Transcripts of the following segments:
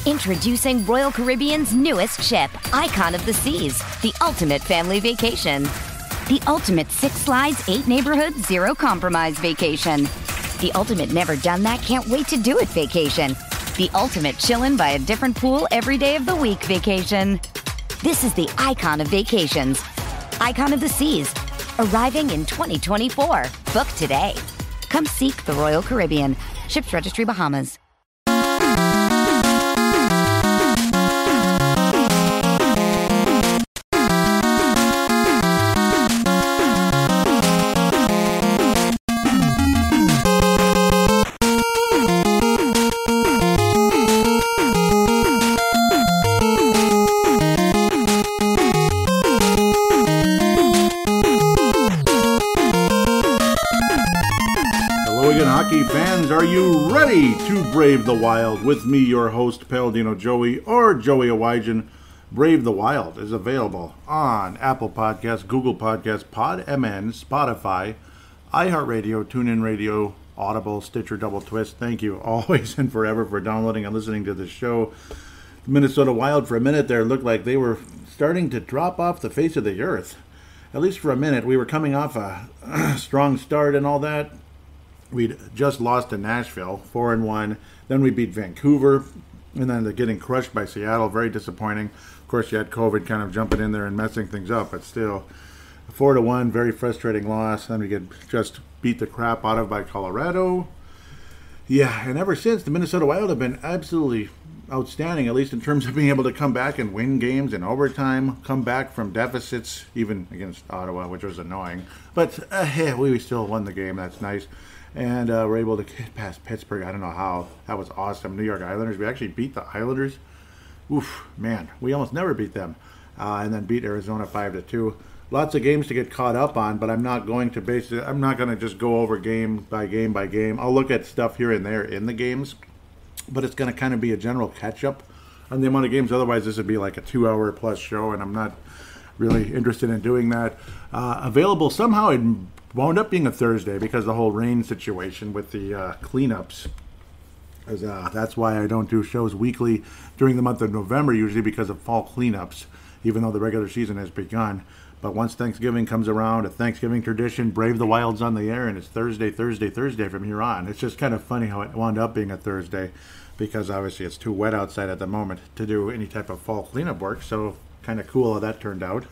Introducing Royal Caribbean's newest ship, Icon of the Seas, the ultimate family vacation. The ultimate 6 slides, 8 neighborhoods, 0 compromise vacation. The ultimate never done that, can't wait to do it vacation. The ultimate chillin' by a different pool every day of the week vacation. This is the Icon of Vacations. Icon of the Seas, arriving in 2024. Book today. Come seek the Royal Caribbean. Ships Registry, Bahamas. Fans, are you ready to brave the wild? With me, your host, Paladino Joey, or Joey Awajan. Brave the Wild is available on Apple Podcasts, Google Podcasts, PodMN, Spotify, iHeartRadio, TuneIn Radio, Audible, Stitcher, Double Twist. Thank you always and forever for downloading and listening to the show. The Minnesota Wild, for a minute there, looked like they were starting to drop off the face of the earth. At least for a minute. We were coming off a strong start and all that. We'd just lost to Nashville, 4-1. Then we beat Vancouver, and then getting crushed by Seattle, very disappointing. Of course, you had COVID kind of jumping in there and messing things up, but still, 4-1, very frustrating loss. Then we get just beat the crap out of by Colorado. Yeah, and ever since, the Minnesota Wild have been absolutely outstanding, at least in terms of being able to come back and win games in overtime, come back from deficits, even against Ottawa, which was annoying. But we still won the game. That's nice. And we're able to get past Pittsburgh. I don't know how. That was awesome. New York Islanders. We actually beat the Islanders. Oof, man. We almost never beat them. And then beat Arizona 5-2. Lots of games to get caught up on, but I'm not going to just go over game by game by game. I'll look at stuff here and there in the games, but it's going to kind of be a general catch-up on the amount of games. Otherwise, this would be like a 2-hour plus show, and I'm not really interested in doing that. Available somehow in wound up being a Thursday because the whole rain situation with the cleanups. That's why I don't do shows weekly during the month of November, usually because of fall cleanups, even though the regular season has begun. But once Thanksgiving comes around, a Thanksgiving tradition, Brave the Wild's on the air, and it's Thursday from here on. It's just kind of funny how it wound up being a Thursday because obviously it's too wet outside at the moment to do any type of fall cleanup work, so kind of cool how that turned out.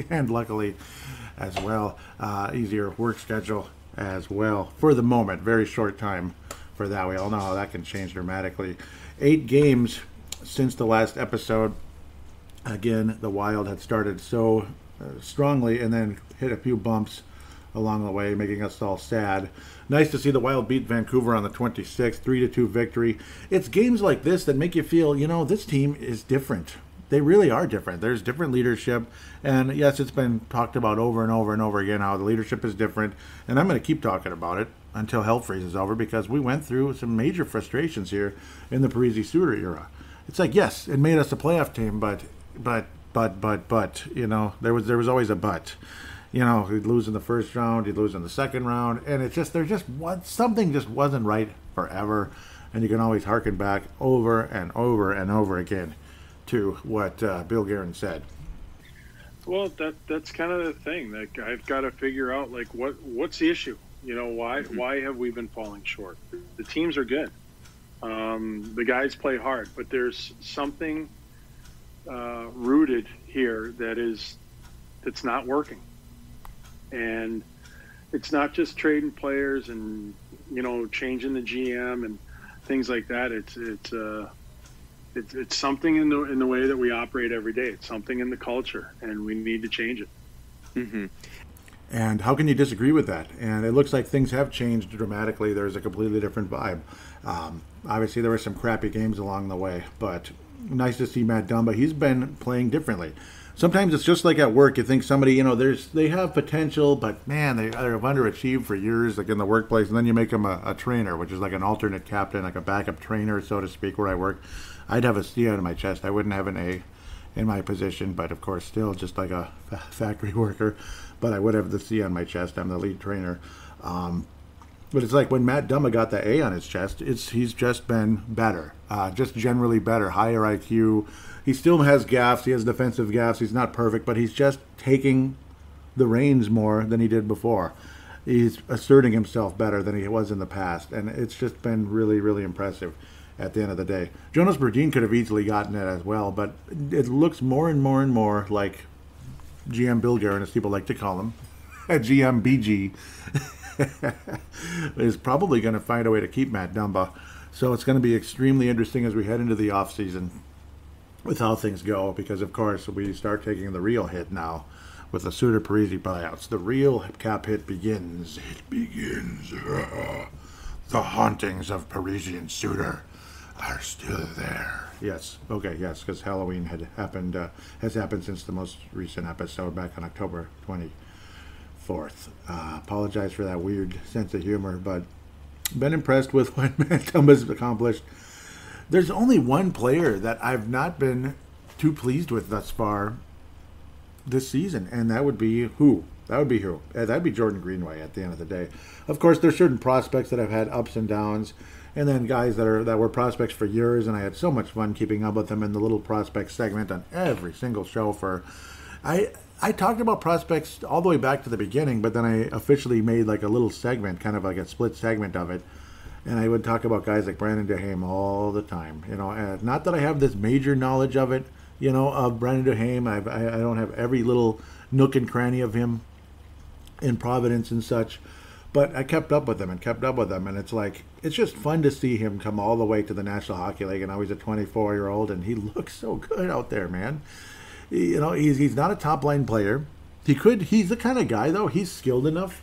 And luckily as well, easier work schedule as well for the moment. Very short time for that. We all know how that can change dramatically. 8 games since the last episode. Again, the Wild had started so strongly and then hit a few bumps along the way, making us all sad. Nice to see the Wild beat Vancouver on the 26th, 3-2 victory. It's games like this that make you feel, this team is different. They really are different. There's different leadership. And yes, it's been talked about over and over and over again how the leadership is different. And I'm going to keep talking about it until hell freezes over because we went through some major frustrations here in the Parise-Suter era. It's like, yes, it made us a playoff team, but, there was always a but. He'd lose in the first round, he'd lose in the second round. And it's just, something just wasn't right forever. And you can always harken back over and over and over again to what Bill Guerin said. Well, that's kind of the thing. Like, I've got to figure out what's the issue. Why have we been falling short? The teams are good. The guys play hard, but there's something rooted here that's not working. And it's not just trading players and changing the GM and things like that. It's something in the way that we operate every day. It's something in the culture, and we need to change it. Mm-hmm. And how can you disagree with that? And it looks like things have changed dramatically. There's a completely different vibe. Obviously, there were some crappy games along the way, but nice to see Matt Dumba. He's been playing differently. Sometimes it's just like at work. You think somebody, they have potential, but man, they've underachieved for years, like in the workplace. And then you make them a trainer, which is like an alternate captain, like a backup trainer, so to speak, where I work. I'd have a C on my chest. I wouldn't have an A in my position, but of course, still just like a factory worker. But I would have the C on my chest. I'm the lead trainer. But it's like when Matt Dumba got the A on his chest, he's just been better, just generally better, higher IQ. He still has gaffes. He has defensive gaffes. He's not perfect, but he's just taking the reins more than he did before. He's asserting himself better than he was in the past, and it's just been really, really impressive at the end of the day. Jonas Brodin could have easily gotten it as well, but it looks more and more and more like GM Bill Guerin, as people like to call him, GM BG, is probably going to find a way to keep Matt Dumba. So it's going to be extremely interesting as we head into the offseason with how things go, because, of course, we start taking the real hit now with the Suter Parisi buyouts. The real cap hit begins. It begins. The hauntings of Parisi and Suter are still there. Yes. Okay, yes, because Halloween has happened since the most recent episode back on October 24th. Apologize for that weird sense of humor, but been impressed with what Matt Dumba's accomplished. There's only one player that I've not been too pleased with thus far this season, and that would be who? That'd be Jordan Greenway at the end of the day. Of course, there's certain prospects that have had ups and downs, and then guys that were prospects for years, and I had so much fun keeping up with them in the little prospect segment on every single show. I talked about prospects all the way back to the beginning, but then I officially made like a little segment, kind of like a split segment of it. And I would talk about guys like Brandon Duhaime all the time. Not that I have this major knowledge of it, of Brandon Duhaime. I don't have every little nook and cranny of him in Providence and such. But I kept up with him. And it's like, it's just fun to see him come all the way to the National Hockey League. And now he's a 24-year-old, and he looks so good out there, man. He's not a top-line player. He's the kind of guy, though, he's skilled enough.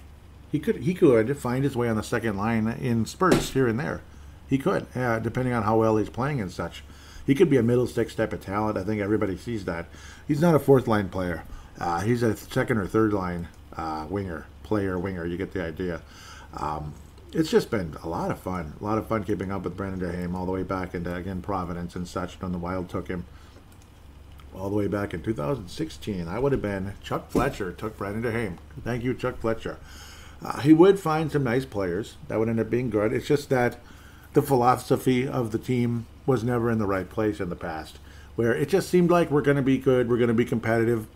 He could find his way on the second line in spurts here and there. He could, depending on how well he's playing and such. He could be a middle six type of talent. I think everybody sees that. He's not a fourth line player. He's a second or third line winger. You get the idea. It's just been a lot of fun. A lot of fun keeping up with Brandon Duhaime all the way back into, again, Providence and such, when the Wild took him. All the way back in 2016. I would have been Chuck Fletcher took Brandon Duhaime. Thank you, Chuck Fletcher. He would find some nice players that would end up being good. It's just that the philosophy of the team was never in the right place in the past, where it just seemed like we're going to be good, we're going to be competitive,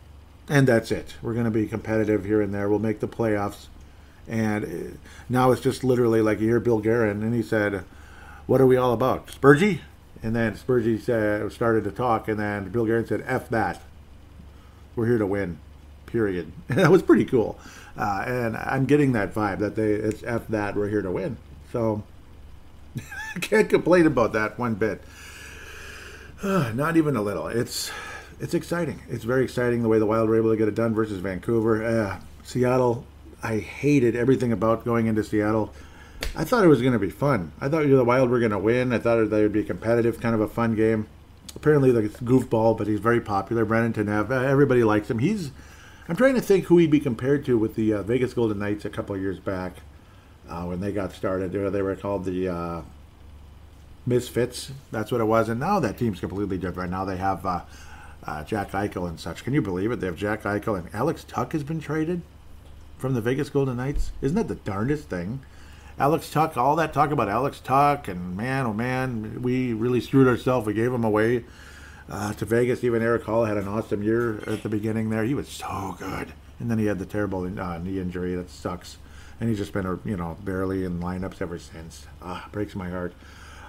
and that's it. We're going to be competitive here and there. We'll make the playoffs. And now it's just literally like you hear Bill Guerin, and he said, what are we all about? Spurgey? And then Spurgey started to talk, and then Bill Guerin said, F that. We're here to win, period. And that was pretty cool. And I'm getting that vibe, that it's F that, we're here to win. So I can't complain about that one bit. Not even a little. It's exciting. It's very exciting the way the Wild were able to get it done versus Vancouver. Seattle, I hated everything about going into Seattle. I thought it was going to be fun. I thought the Wild were going to win. I thought they would be competitive, kind of a fun game. Apparently, the goofball, but he's very popular. Brandon Tanev, everybody likes him. I'm trying to think who he'd be compared to with the Vegas Golden Knights a couple of years back when they got started. They were called the Misfits. That's what it was. And now that team's completely different. Now they have Jack Eichel and such. Can you believe it? They have Jack Eichel, and Alex Tuch has been traded from the Vegas Golden Knights. Isn't that the darndest thing? Alex Tuch, all that talk about Alex Tuch, and man, oh man, we really screwed ourselves. We gave him away to Vegas. Even Eric Hall had an awesome year at the beginning there. He was so good. And then he had the terrible knee injury. That sucks. And he's just been, barely in lineups ever since. Breaks my heart.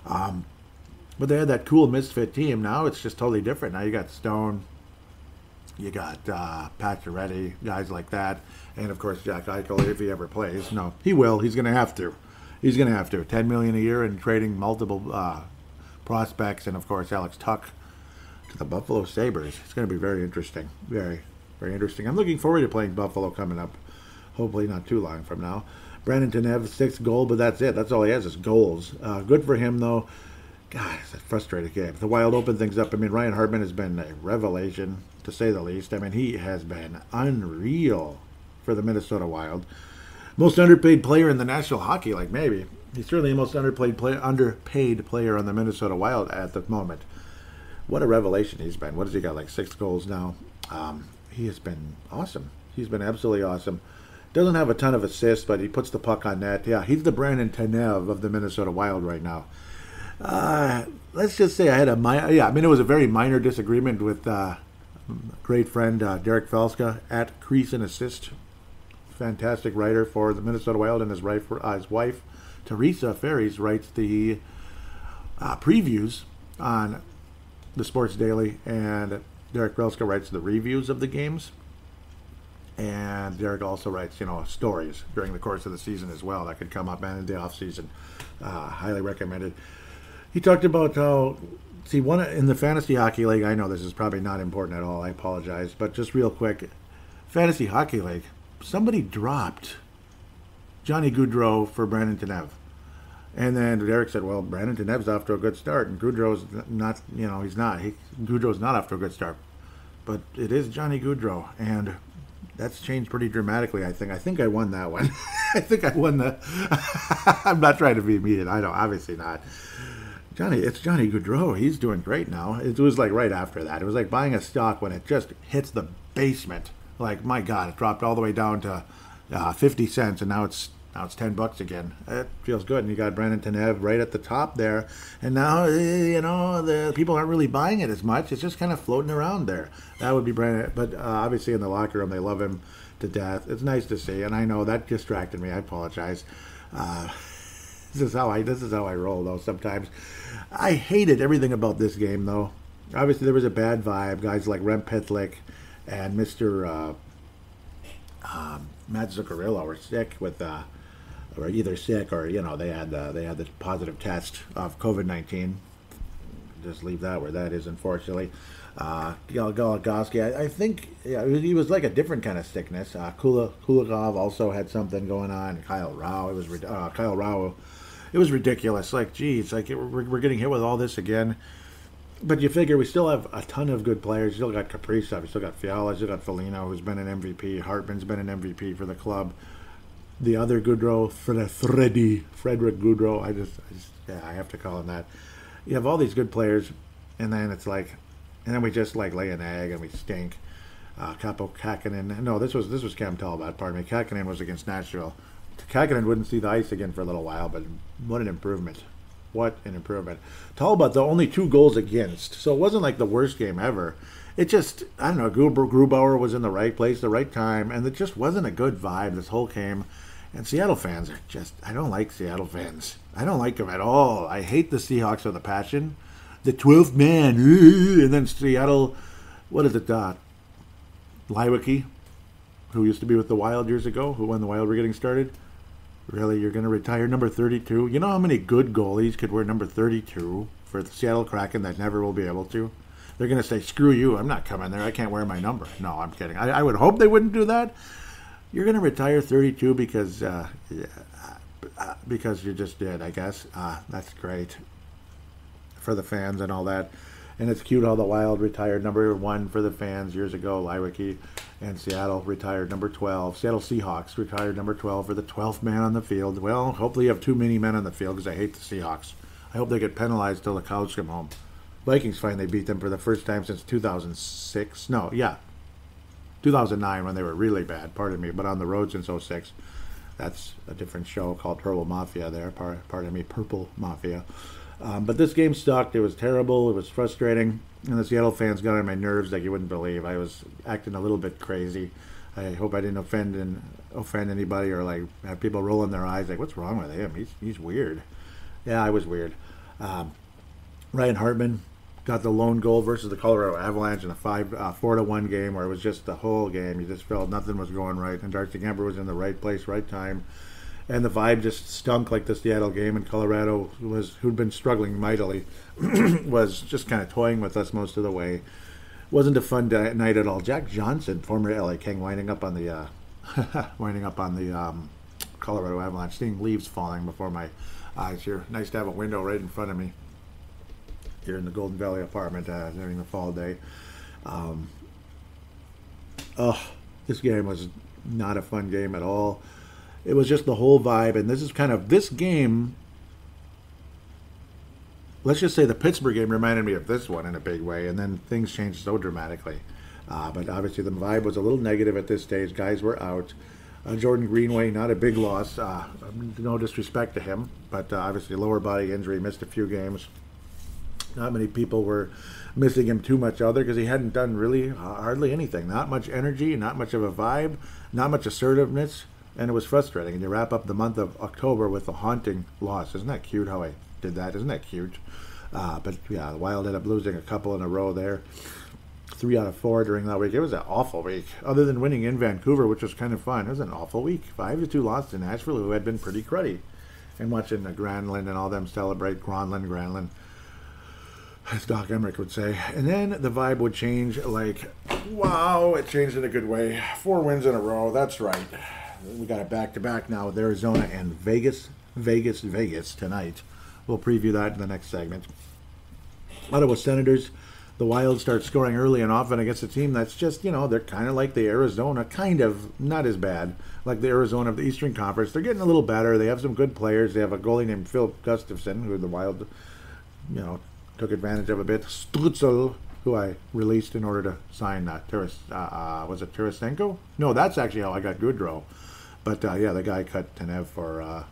But they had that cool misfit team. Now it's just totally different. Now you got Stone. You got Pacioretty, guys like that. And, of course, Jack Eichel, if he ever plays. No, he will. He's going to have to. $10 million a year and trading multiple prospects. And, of course, Alex Tuch to the Buffalo Sabres. It's going to be very interesting. Very, very interesting. I'm looking forward to playing Buffalo coming up. Hopefully not too long from now. Brandon Tanev, 6 goals, but that's it. That's all he has is goals. Good for him, though. God, it's a frustrating game. The Wild open things up. I mean, Ryan Hartman has been a revelation, to say the least. I mean, he has been unreal for the Minnesota Wild. Most underpaid player in the National Hockey League, maybe. He's certainly the most underpaid player on the Minnesota Wild at the moment. What a revelation he's been. What has he got, like 6 goals now? He has been awesome. He's been absolutely awesome. Doesn't have a ton of assists, but he puts the puck on net. Yeah, he's the Brandon Tanev of the Minnesota Wild right now. Let's just say I had it was a very minor disagreement with great friend Derek Felska at Crease and Assist. Fantastic writer for the Minnesota Wild, and his wife, Teresa Ferries, writes the previews on the Sports Daily, and Derek Felska writes the reviews of the games. And Derek also writes, stories during the course of the season as well that could come up and in the off season. Highly recommended. He talked about how, one in the Fantasy Hockey League, I know this is probably not important at all, I apologize, but just real quick, Fantasy Hockey League, somebody dropped Johnny Gaudreau for Brandon Tanev. And then Derek said, well, Brandon Tanev's off to a good start, and Gaudreau's not, he's not. Gaudreau's not off to a good start. But it is Johnny Gaudreau, and that's changed pretty dramatically, I think. I think I won that one. I think I won the... I'm not trying to be mean. I know, obviously not. It's Johnny Gaudreau. He's doing great now. It was like right after that. It was like buying a stock when it just hits the basement. Like, my God, it dropped all the way down to 50 cents, and now it's $10 again. It feels good. And you got Brandon Tanev right at the top there. And now, the people aren't really buying it as much. It's just kind of floating around there. That would be Brandon. But obviously in the locker room, they love him to death. It's nice to see. And I know that distracted me. I apologize. This is how I roll, though, sometimes. I hated everything about this game, though. Obviously, there was a bad vibe. Guys like Rem Pitlick and Mr. Matt Zuccarello were sick with... or either sick or they had the positive test of COVID-19. Just leave that where that is, unfortunately. Goligoski, I think he was like a different kind of sickness. Kulikov also had something going on. Kyle Rao, it was ridiculous. Like, geez, like we're getting hit with all this again. But you figure we still have a ton of good players. You still got Kaprizov, you still got Fiala, you still got Foligno, who's been an MVP. Hartman's been an MVP for the club. The other Gaudreau, Frederick Gaudreau, I have to call him that. You have all these good players, and then it's like, and then we just like lay an egg and we stink. Capo Kakinen, no, this was Cam Talbot, pardon me. Kakinen was against Nashville. Kakinen wouldn't see the ice again for a little while, but what an improvement. What an improvement. Talbot, though, only 2 goals against, so it wasn't like the worst game ever. It just, I don't know, Grubauer was in the right place, the right time, and it just wasn't a good vibe this whole game. And Seattle fans are just, I don't like Seattle fans. I don't like them at all. I hate the Seahawks with a passion. The 12th man, and then Seattle, what is it, Leiweke, who used to be with the Wild years ago, when the Wild were getting started. Really, you're going to retire number 32? You know how many good goalies could wear number 32 for the Seattle Kraken that never will be able to? They're going to say, screw you, I'm not coming there, I can't wear my number. No, I'm kidding. I would hope they wouldn't do that. You're going to retire 32 because you just did, I guess. That's great for the fans and all that. And it's cute how the Wild retired number 1 for the fans years ago, Leiweke, and Seattle retired number 12. Seattle Seahawks retired number 12 for the 12th man on the field. Well, hopefully you have too many men on the field because I hate the Seahawks. I hope they get penalized till the cows come home. Vikings finally beat them for the first time since 2006. No, yeah. 2009 when they were really bad, pardon me, but on the road since 06. That's a different show called Purple Mafia there, pardon me, Purple Mafia. But this game sucked. It was terrible. It was frustrating. And the Seattle fans got on my nerves like you wouldn't believe. I was acting a little bit crazy. I hope I didn't offend anybody or like have people rolling their eyes like, what's wrong with him? He's weird. Yeah, I was weird. Ryan Hartman got the lone goal versus the Colorado Avalanche in a 4-1 game where it was just the whole game. You just felt nothing was going right. And Darcy Kemper was in the right place, right time. And the vibe just stunk like the Seattle game. And Colorado, who'd been struggling mightily, was just kind of toying with us most of the way. Wasn't a fun night at all. Jack Johnson, former LA King, winding up on the Colorado Avalanche, seeing leaves falling before my eyes here. Nice to have a window right in front of me here in the Golden Valley apartment during the fall day. This game was not a fun game at all. It was just the whole vibe, and this game, let's just say the Pittsburgh game reminded me of this one in a big way, and then things changed so dramatically. But obviously the vibe was a little negative at this stage. Guys were out. Jordan Greenway, not a big loss. No disrespect to him, but obviously lower body injury, missed a few games. Not many people were missing him too much other because he hadn't done really hardly anything. Not much energy, not much of a vibe, not much assertiveness, and it was frustrating. And you wrap up the month of October with a haunting loss. Isn't that cute how I did that? Isn't that cute? But yeah, the Wild ended up losing a couple in a row there. 3 out of 4 during that week. It was an awful week. Other than winning in Vancouver, which was kind of fun, it was an awful week. 5-2 loss to Nashville, who had been pretty cruddy. And watching Granlund and all them celebrate Granlund, as Doc Emmerich would say. And then the vibe would change like, wow, it changed in a good way. 4 wins in a row, that's right. We got it back-to-back now with Arizona and Vegas tonight. We'll preview that in the next segment. Ottawa Senators, the Wild start scoring early and often against a team that's just, they're kind of like the Arizona, kind of, not as bad, like the Arizona of the Eastern Conference. They're getting a little better. They have some good players. They have a goalie named Phil Gustafson, who the Wild, took advantage of a bit. Strutzel, who I released in order to sign was it Tarasenko? No, that's actually how I got Goudreau. But, the guy cut Tanev for...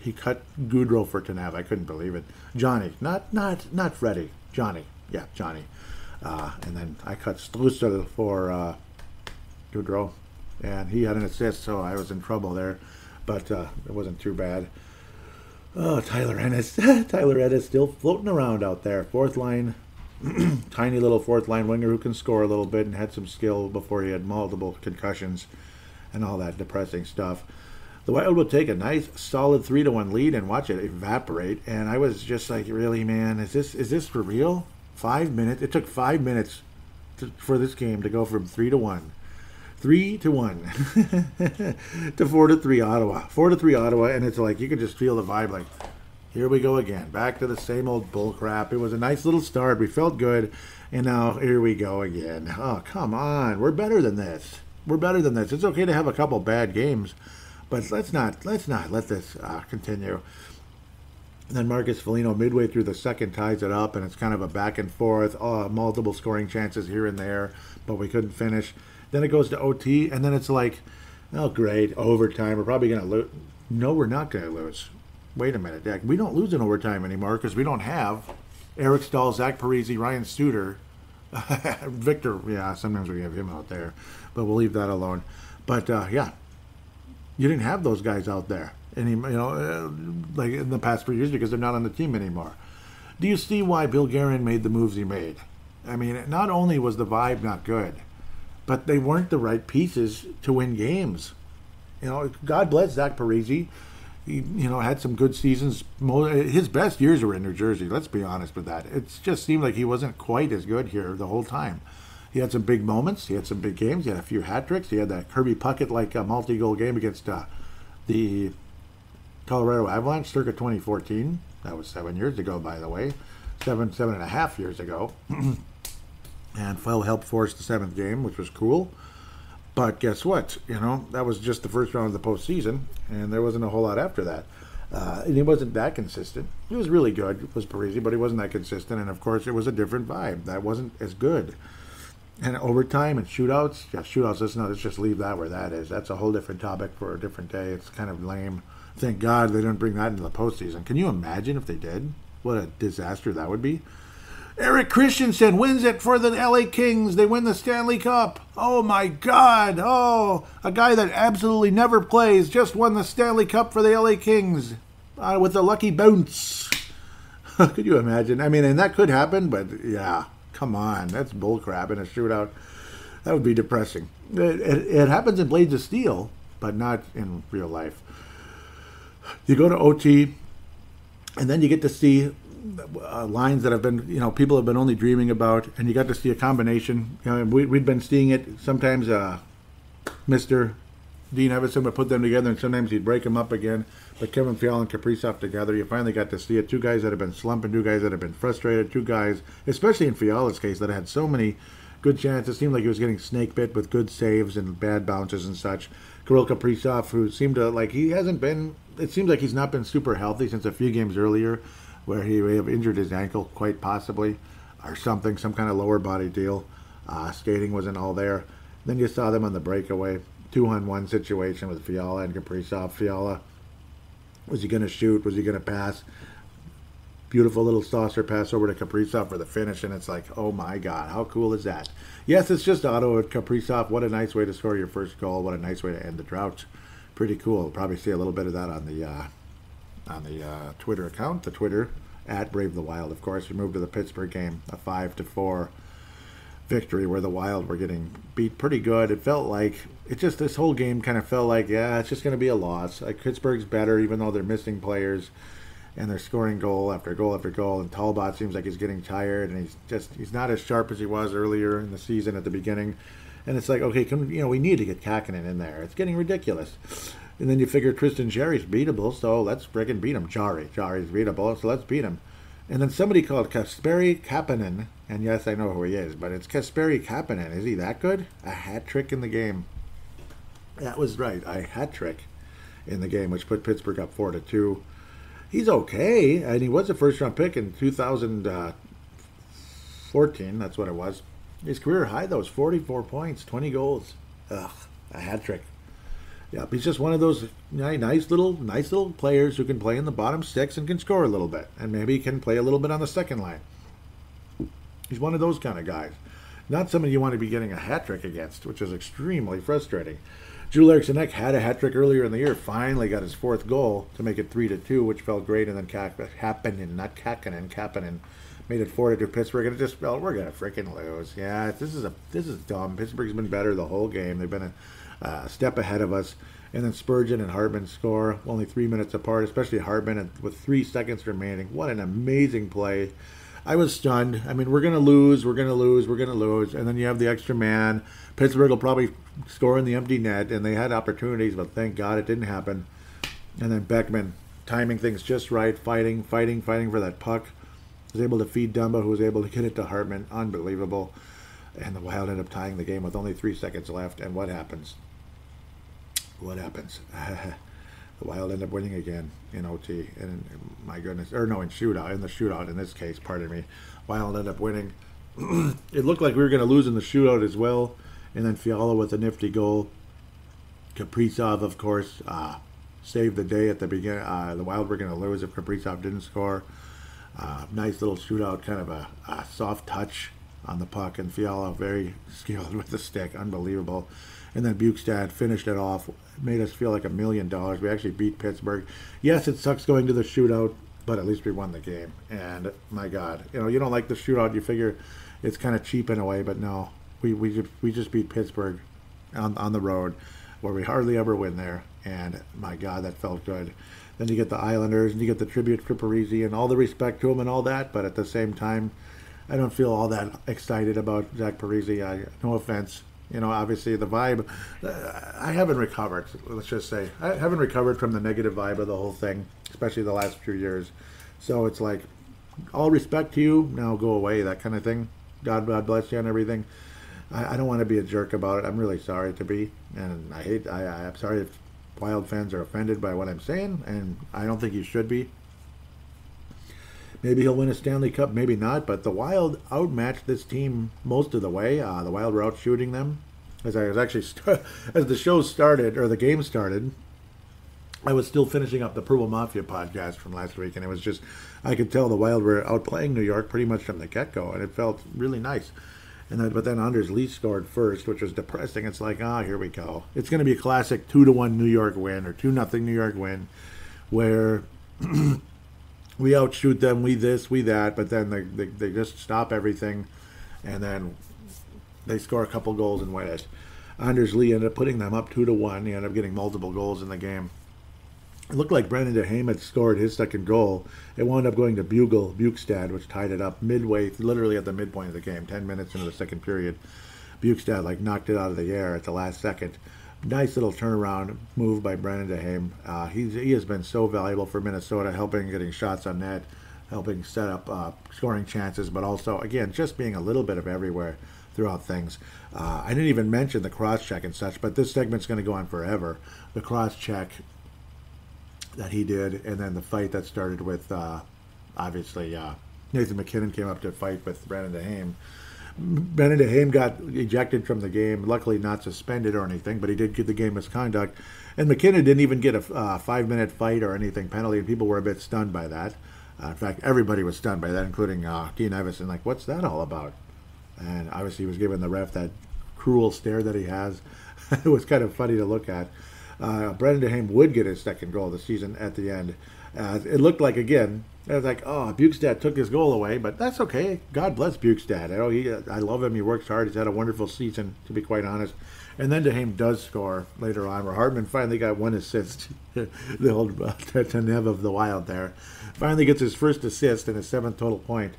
he cut Goudreau for Tanev. I couldn't believe it. Johnny, not Freddie. Johnny, yeah, Johnny. And then I cut Strutzel for Goudreau, and he had an assist, so I was in trouble there, but it wasn't too bad. Oh, Tyler Ennis. Tyler Ennis still floating around out there. Fourth line, tiny little fourth line winger who can score a little bit and had some skill before he had multiple concussions and all that depressing stuff. The Wild would take a nice, solid 3-1 lead and watch it evaporate. And I was just like, really, man, is this for real? 5 minutes. It took 5 minutes for this game to go from 3-1. 3-1 to 4-3 Ottawa. 4-3 Ottawa, and it's like you could just feel the vibe. Like, here we go again, back to the same old bull crap. It was a nice little start. We felt good, and now here we go again. Oh, come on, we're better than this. It's okay to have a couple bad games, but let's not let this continue. And then Marcus Foligno, midway through the second, ties it up, and it's kind of a back and forth, multiple scoring chances here and there, but we couldn't finish. Then it goes to OT, and then it's like, oh, great, overtime. We're probably going to lose. No, we're not going to lose. Wait a minute, Dak. We don't lose in overtime anymore because we don't have Eric Stahl, Zach Parise, Ryan Suter, Victor. Yeah, sometimes we have him out there, but we'll leave that alone. But, you didn't have those guys out there, like in the past 3 years because they're not on the team anymore. Do you see why Bill Guerin made the moves he made? I mean, not only was the vibe not good, but they weren't the right pieces to win games. God bless Zach Parise. He, had some good seasons. His best years were in New Jersey. Let's be honest with that. It just seemed like he wasn't quite as good here the whole time. He had some big moments. He had some big games. He had a few hat tricks. He had that Kirby Puckett-like multi-goal game against the Colorado Avalanche circa 2014. That was 7 years ago, by the way. 7.5 years ago. And Phil helped force the 7th game, which was cool. But guess what? That was just the first round of the postseason, and there wasn't a whole lot after that. And he wasn't that consistent. He was really good, was Parise, but he wasn't that consistent. And, of course, it was a different vibe. That wasn't as good. And overtime and shootouts, let's just leave that where that is. That's a whole different topic for a different day. It's kind of lame. Thank God they didn't bring that into the postseason. Can you imagine if they did? What a disaster that would be. Eric Christensen wins it for the LA Kings. They win the Stanley Cup. Oh, my God. Oh, a guy that absolutely never plays just won the Stanley Cup for the LA Kings with a lucky bounce. Could you imagine? I mean, and that could happen, but yeah, come on. That's bullcrap in a shootout. That would be depressing. It happens in Blades of Steel, but not in real life. You go to OT, and then you get to see lines that have been, people have been only dreaming about, and you got to see a combination. We'd been seeing it. Sometimes Mr. Dean Evison would put them together, and sometimes he'd break them up again. But Kevin Fiala and Kaprizov together, you finally got to see it. 2 guys that have been slumping, 2 guys that have been frustrated, 2 guys, especially in Fiala's case, that had so many good chances. It seemed like he was getting snake bit with good saves and bad bounces and such. Kirill Kaprizov, who seemed to, it seems like he's not been super healthy since a few games earlier, where he may have injured his ankle, quite possibly, or something, some kind of lower body deal. Skating wasn't all there. Then you saw them on the breakaway, 2-on-1 situation with Fiala and Kaprizov. Fiala, was he going to shoot? Was he going to pass? Beautiful little saucer pass over to Kaprizov for the finish, and it's like, oh my God, how cool is that? Yes, it's just Ottawa with Kaprizov. What a nice way to score your first goal. What a nice way to end the drought. Pretty cool. Probably see a little bit of that on the Twitter account, the Twitter at Brave the Wild. Of course, we moved to the Pittsburgh game, a 5-4 victory where the Wild were getting beat pretty good. It felt like this whole game kind of felt like, yeah, it's just going to be a loss. Like Pittsburgh's better, even though they're missing players. And they're scoring goal after goal after goal. And Talbot seems like he's getting tired, and he's not as sharp as he was earlier in the season at the beginning. And it's like, okay, we need to get Kakkonen in there. It's getting ridiculous. And then you figure Tristan Jarry's beatable, so let's friggin' beat him. Jarry's beatable, so let's beat him. And then somebody called Kasperi Kapanen, and yes, I know who he is, but it's Kasperi Kapanen. Is he that good? A hat trick in the game. That was right, a hat trick in the game, which put Pittsburgh up 4-2. He's okay, and he was a first-round pick in 2014. That's what it was. His career high, though, is 44 points, 20 goals. Ugh, a hat trick. Yeah, he's just one of those nice little players who can play in the bottom six and can score a little bit, and maybe can play a little bit on the second line. He's one of those kind of guys. Not somebody you want to be getting a hat trick against, which is extremely frustrating. Joel Eriksson Ek had a hat trick earlier in the year, finally got his fourth goal to make it 3-2, which felt great, and then Kapanen made it 4-2 Pittsburgh, and it just felt, we're going to freaking lose. Yeah, this is dumb. Pittsburgh's been better the whole game. They've been a step ahead of us, and then Spurgeon and Hartman score only 3 minutes apart, especially Hartman with 3 seconds remaining. What an amazing play. I was stunned. I mean, we're going to lose, and then you have the extra man. Pittsburgh will probably score in the empty net, and they had opportunities, but thank God it didn't happen. And then Beckman timing things just right, fighting for that puck. Was able to feed Dumba, who was able to get it to Hartman. Unbelievable. And the Wild ended up tying the game with only 3 seconds left, and what happens? The Wild end up winning again in OT, and my goodness, in the shootout in this case, pardon me. Wild end up winning. It looked like we were going to lose in the shootout as well, and then Fiala with a nifty goal. Kaprizov, of course, saved the day at the beginning. The Wild were going to lose if Kaprizov didn't score. Nice little shootout, kind of a soft touch on the puck, and Fiala very skilled with the stick, unbelievable. And then Bukestad finished it off, made us feel like $1 million. We actually beat Pittsburgh. Yes, it sucks going to the shootout, but at least we won the game. And my God, you don't like the shootout. You figure it's kind of cheap in a way, but no, we just beat Pittsburgh on the road, where we hardly ever win there. And my God, that felt good. Then you get the Islanders, and you get the tribute for Parise, and all the respect to him and all that. But at the same time, I don't feel all that excited about Zach Parise. No offense. Obviously the vibe, I haven't recovered, let's just say. I haven't recovered from the negative vibe of the whole thing, especially the last few years. So it's like, all respect to you, now go away, that kind of thing. God bless you and everything. I don't want to be a jerk about it. I'm really sorry to be. And I'm sorry if Wild fans are offended by what I'm saying, and I don't think you should be. Maybe he'll win a Stanley Cup, maybe not, but the Wild outmatched this team most of the way. The Wild were out shooting them. As the show started, or the game started, I was still finishing up the Purple Mafia podcast from last week, and it was just, I could tell the Wild were outplaying New York pretty much from the get-go, and it felt really nice. But then Anders Lee scored first, which was depressing. It's like, here we go. It's going to be a classic 2-1 New York win, or 2-0 New York win, where we outshoot them, we this, we that, but then they just stop everything, and then they score a couple goals and win it. Anders Lee ended up putting them up 2-1. He ended up getting multiple goals in the game. It looked like Brendan DeHame had scored his second goal. It wound up going to Bukestad, which tied it up midway, literally at the midpoint of the game, 10 minutes into the second period. Bukestad knocked it out of the air at the last second. Nice little turnaround move by Brendan DeHame. He has been so valuable for Minnesota, helping getting shots on net, helping set up scoring chances, but also, again, just being a little bit of everywhere throughout things. I didn't even mention the cross-check and such, but this segment's going to go on forever. The cross-check that he did, and then the fight that started with, obviously, Nathan McKinnon came up to fight with Brendan DeHame. Brendan DeHame got ejected from the game. Luckily, not suspended or anything, but he did get the game misconduct. And McKinnon didn't even get a 5-minute fight or anything penalty, and people were a bit stunned by that. In fact, everybody was stunned by that, including Dean Evison. Like, what's that all about? And obviously, he was giving the ref that cruel stare that he has. It was kind of funny to look at. Brendan DeHame would get his second goal of the season at the end. It looked like, again, it was like, oh, Bukestad took his goal away, but that's okay. God bless Bukestad. I love him. He works hard. He's had a wonderful season, to be quite honest. And then DeHame does score later on, where Hardman finally got one assist. The old Tanev of the Wild there. Finally gets his first assist and his 7th total point.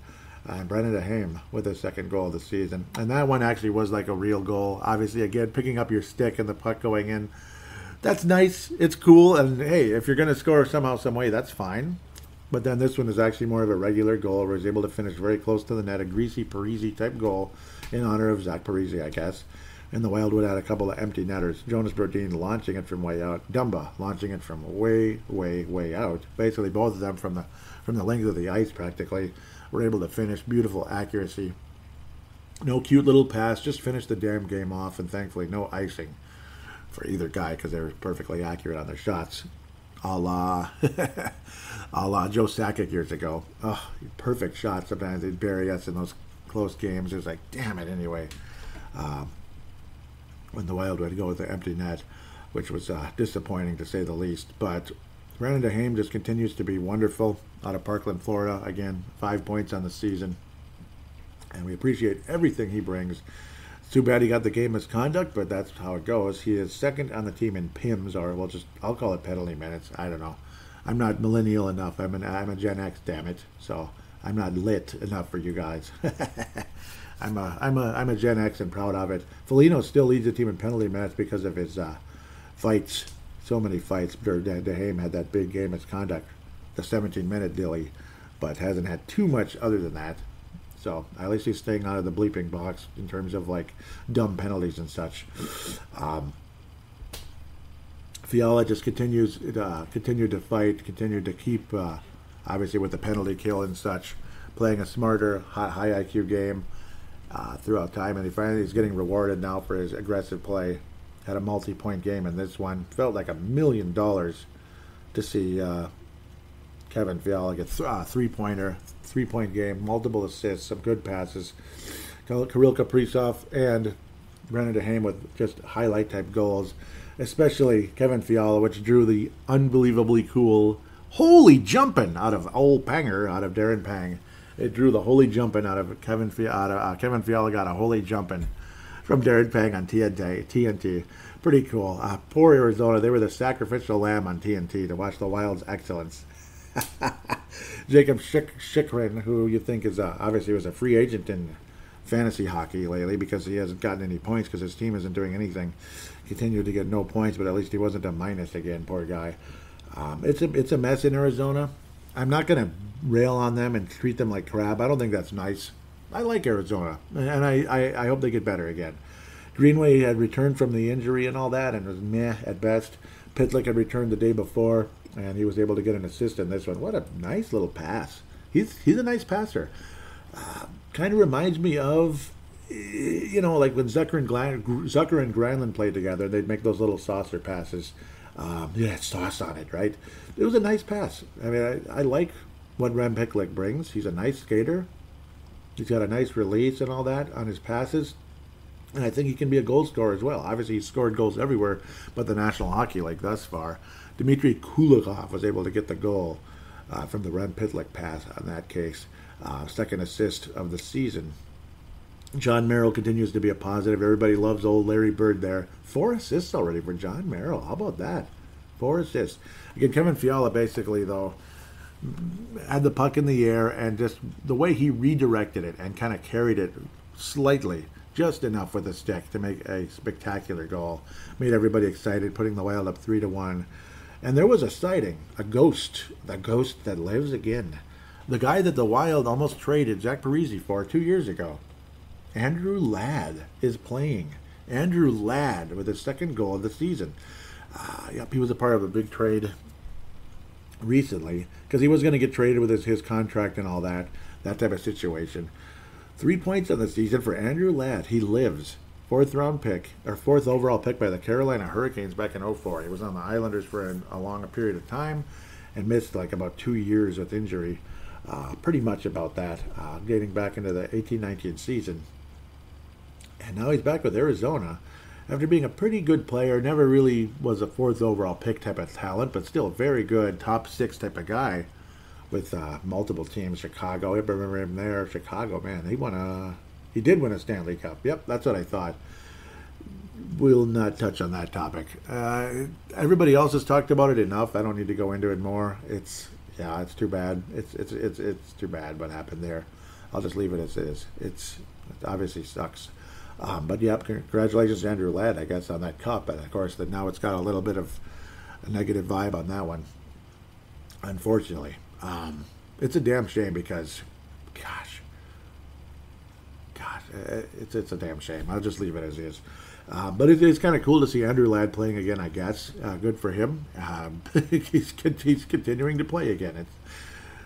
And Brendan DeHame with his second goal of the season. And that one actually was like a real goal. Obviously, again, picking up your stick and the puck going in. That's nice. It's cool. And, hey, if you're going to score somehow, some way, that's fine. But then this one is actually more of a regular goal where he's able to finish very close to the net. A greasy Parisi type goal in honor of Zach Parisi, I guess. And the Wild would add a couple of empty netters. Jonas Brodin launching it from way out. Dumba launching it from way, way, way out. Basically, both of them from the length of the ice practically were able to finish. Beautiful accuracy. No cute little pass. Just finished the damn game off. And thankfully, no icing for either guy because they were perfectly accurate on their shots. A la Joe Sakic years ago. Oh, perfect shot. Sometimes they'd bury us in those close games. It was like, damn it, anyway. When the Wild would go with the empty net, which was disappointing to say the least. But Brendan DeHame just continues to be wonderful out of Parkland, Florida. Again, 5 points on the season. And we appreciate everything he brings. It's too bad he got the game misconduct, but that's how it goes. He is second on the team in PIMS, or I'll call it penalty minutes. I don't know. I'm not millennial enough. I'm a Gen X, damn it. So I'm not lit enough for you guys. I'm a Gen X and proud of it. Foligno still leads the team in penalty minutes because of his fights. So many fights. DeHame had that big game misconduct, the 17-minute dilly, but hasn't had too much other than that. So at least he's staying out of the bleeping box in terms of like dumb penalties and such. Fiala just continued to fight, continued to keep, obviously with the penalty kill and such, playing a smarter, high IQ game throughout time, and he's getting rewarded now for his aggressive play. Had a multi-point game in this one. Felt like $1 million to see Kevin Fiala get three-pointer, 3-point game, multiple assists, some good passes. Kirill Kaprizov and Brendan DeHame with just highlight-type goals, especially Kevin Fiala, which drew the unbelievably cool holy jumping out of old Panger, out of Darren Pang. It drew the holy jumping out of Kevin Fiala. Kevin Fiala got a holy jumping from Darren Pang on TNT. Pretty cool. Poor Arizona. They were the sacrificial lamb on TNT to watch the Wild's excellence. Jacob Chychrun, who you think is obviously was a free agent in fantasy hockey lately because he hasn't gotten any points because his team isn't doing anything. Continued to get no points, but at least he wasn't a minus again, poor guy. It's a mess in Arizona. I'm not going to rail on them and treat them like crap. I don't think that's nice. I like Arizona, and I hope they get better again. Greenway had returned from the injury and all that, and was meh at best. Pitlick had returned the day before, and he was able to get an assist in this one. What a nice little pass. He's a nice passer. Kind of reminds me of, like when Zucker and Granlund played together, they'd make those little saucer passes. Sauce on it, right? It was a nice pass. I mean, I like what Rem Pitlick brings. He's a nice skater. He's got a nice release and all that on his passes. And I think he can be a goal scorer as well. Obviously, he's scored goals everywhere but the National Hockey League thus far. Dmitry Kulikov was able to get the goal from the Rem Pitlick pass on that case. Second assist of the season. John Merrill continues to be a positive. Everybody loves old Larry Bird there. 4 assists already for John Merrill. How about that? 4 assists. Again, Kevin Fiala basically, though, had the puck in the air, and just the way he redirected it and kind of carried it slightly, just enough with the stick to make a spectacular goal. Made everybody excited, putting the Wild up 3-1. And there was a sighting, a ghost, the ghost that lives again. The guy that the Wild almost traded Zach Parisi for 2 years ago. Andrew Ladd is playing. Andrew Ladd with his second goal of the season. He was a part of a big trade recently because he was going to get traded with his contract and all that type of situation. 3 points on the season for Andrew Ladd. He lives. Fourth overall pick by the Carolina Hurricanes back in 2004. He was on the Islanders for a long period of time and missed like about 2 years with injury. Pretty much about that, dating back into the 18-19 season. And now he's back with Arizona after being a pretty good player. Never really was a fourth overall pick type of talent, but still very good, top 6 type of guy with multiple teams. Chicago, I remember him there. Chicago, man, he did win a Stanley Cup. Yep, that's what I thought. We'll not touch on that topic. Everybody else has talked about it enough. I don't need to go into it more. It's too bad. It's too bad what happened there. I'll just leave it as is. It obviously sucks. But yeah, congratulations to Andrew Ladd, I guess, on that cup. And of course, now it's got a little bit of a negative vibe on that one, unfortunately. It's a damn shame because, gosh, it's a damn shame. I'll just leave it as is. But it is kind of cool to see Andrew Ladd playing again, I guess. Good for him. He's continuing to play again. It's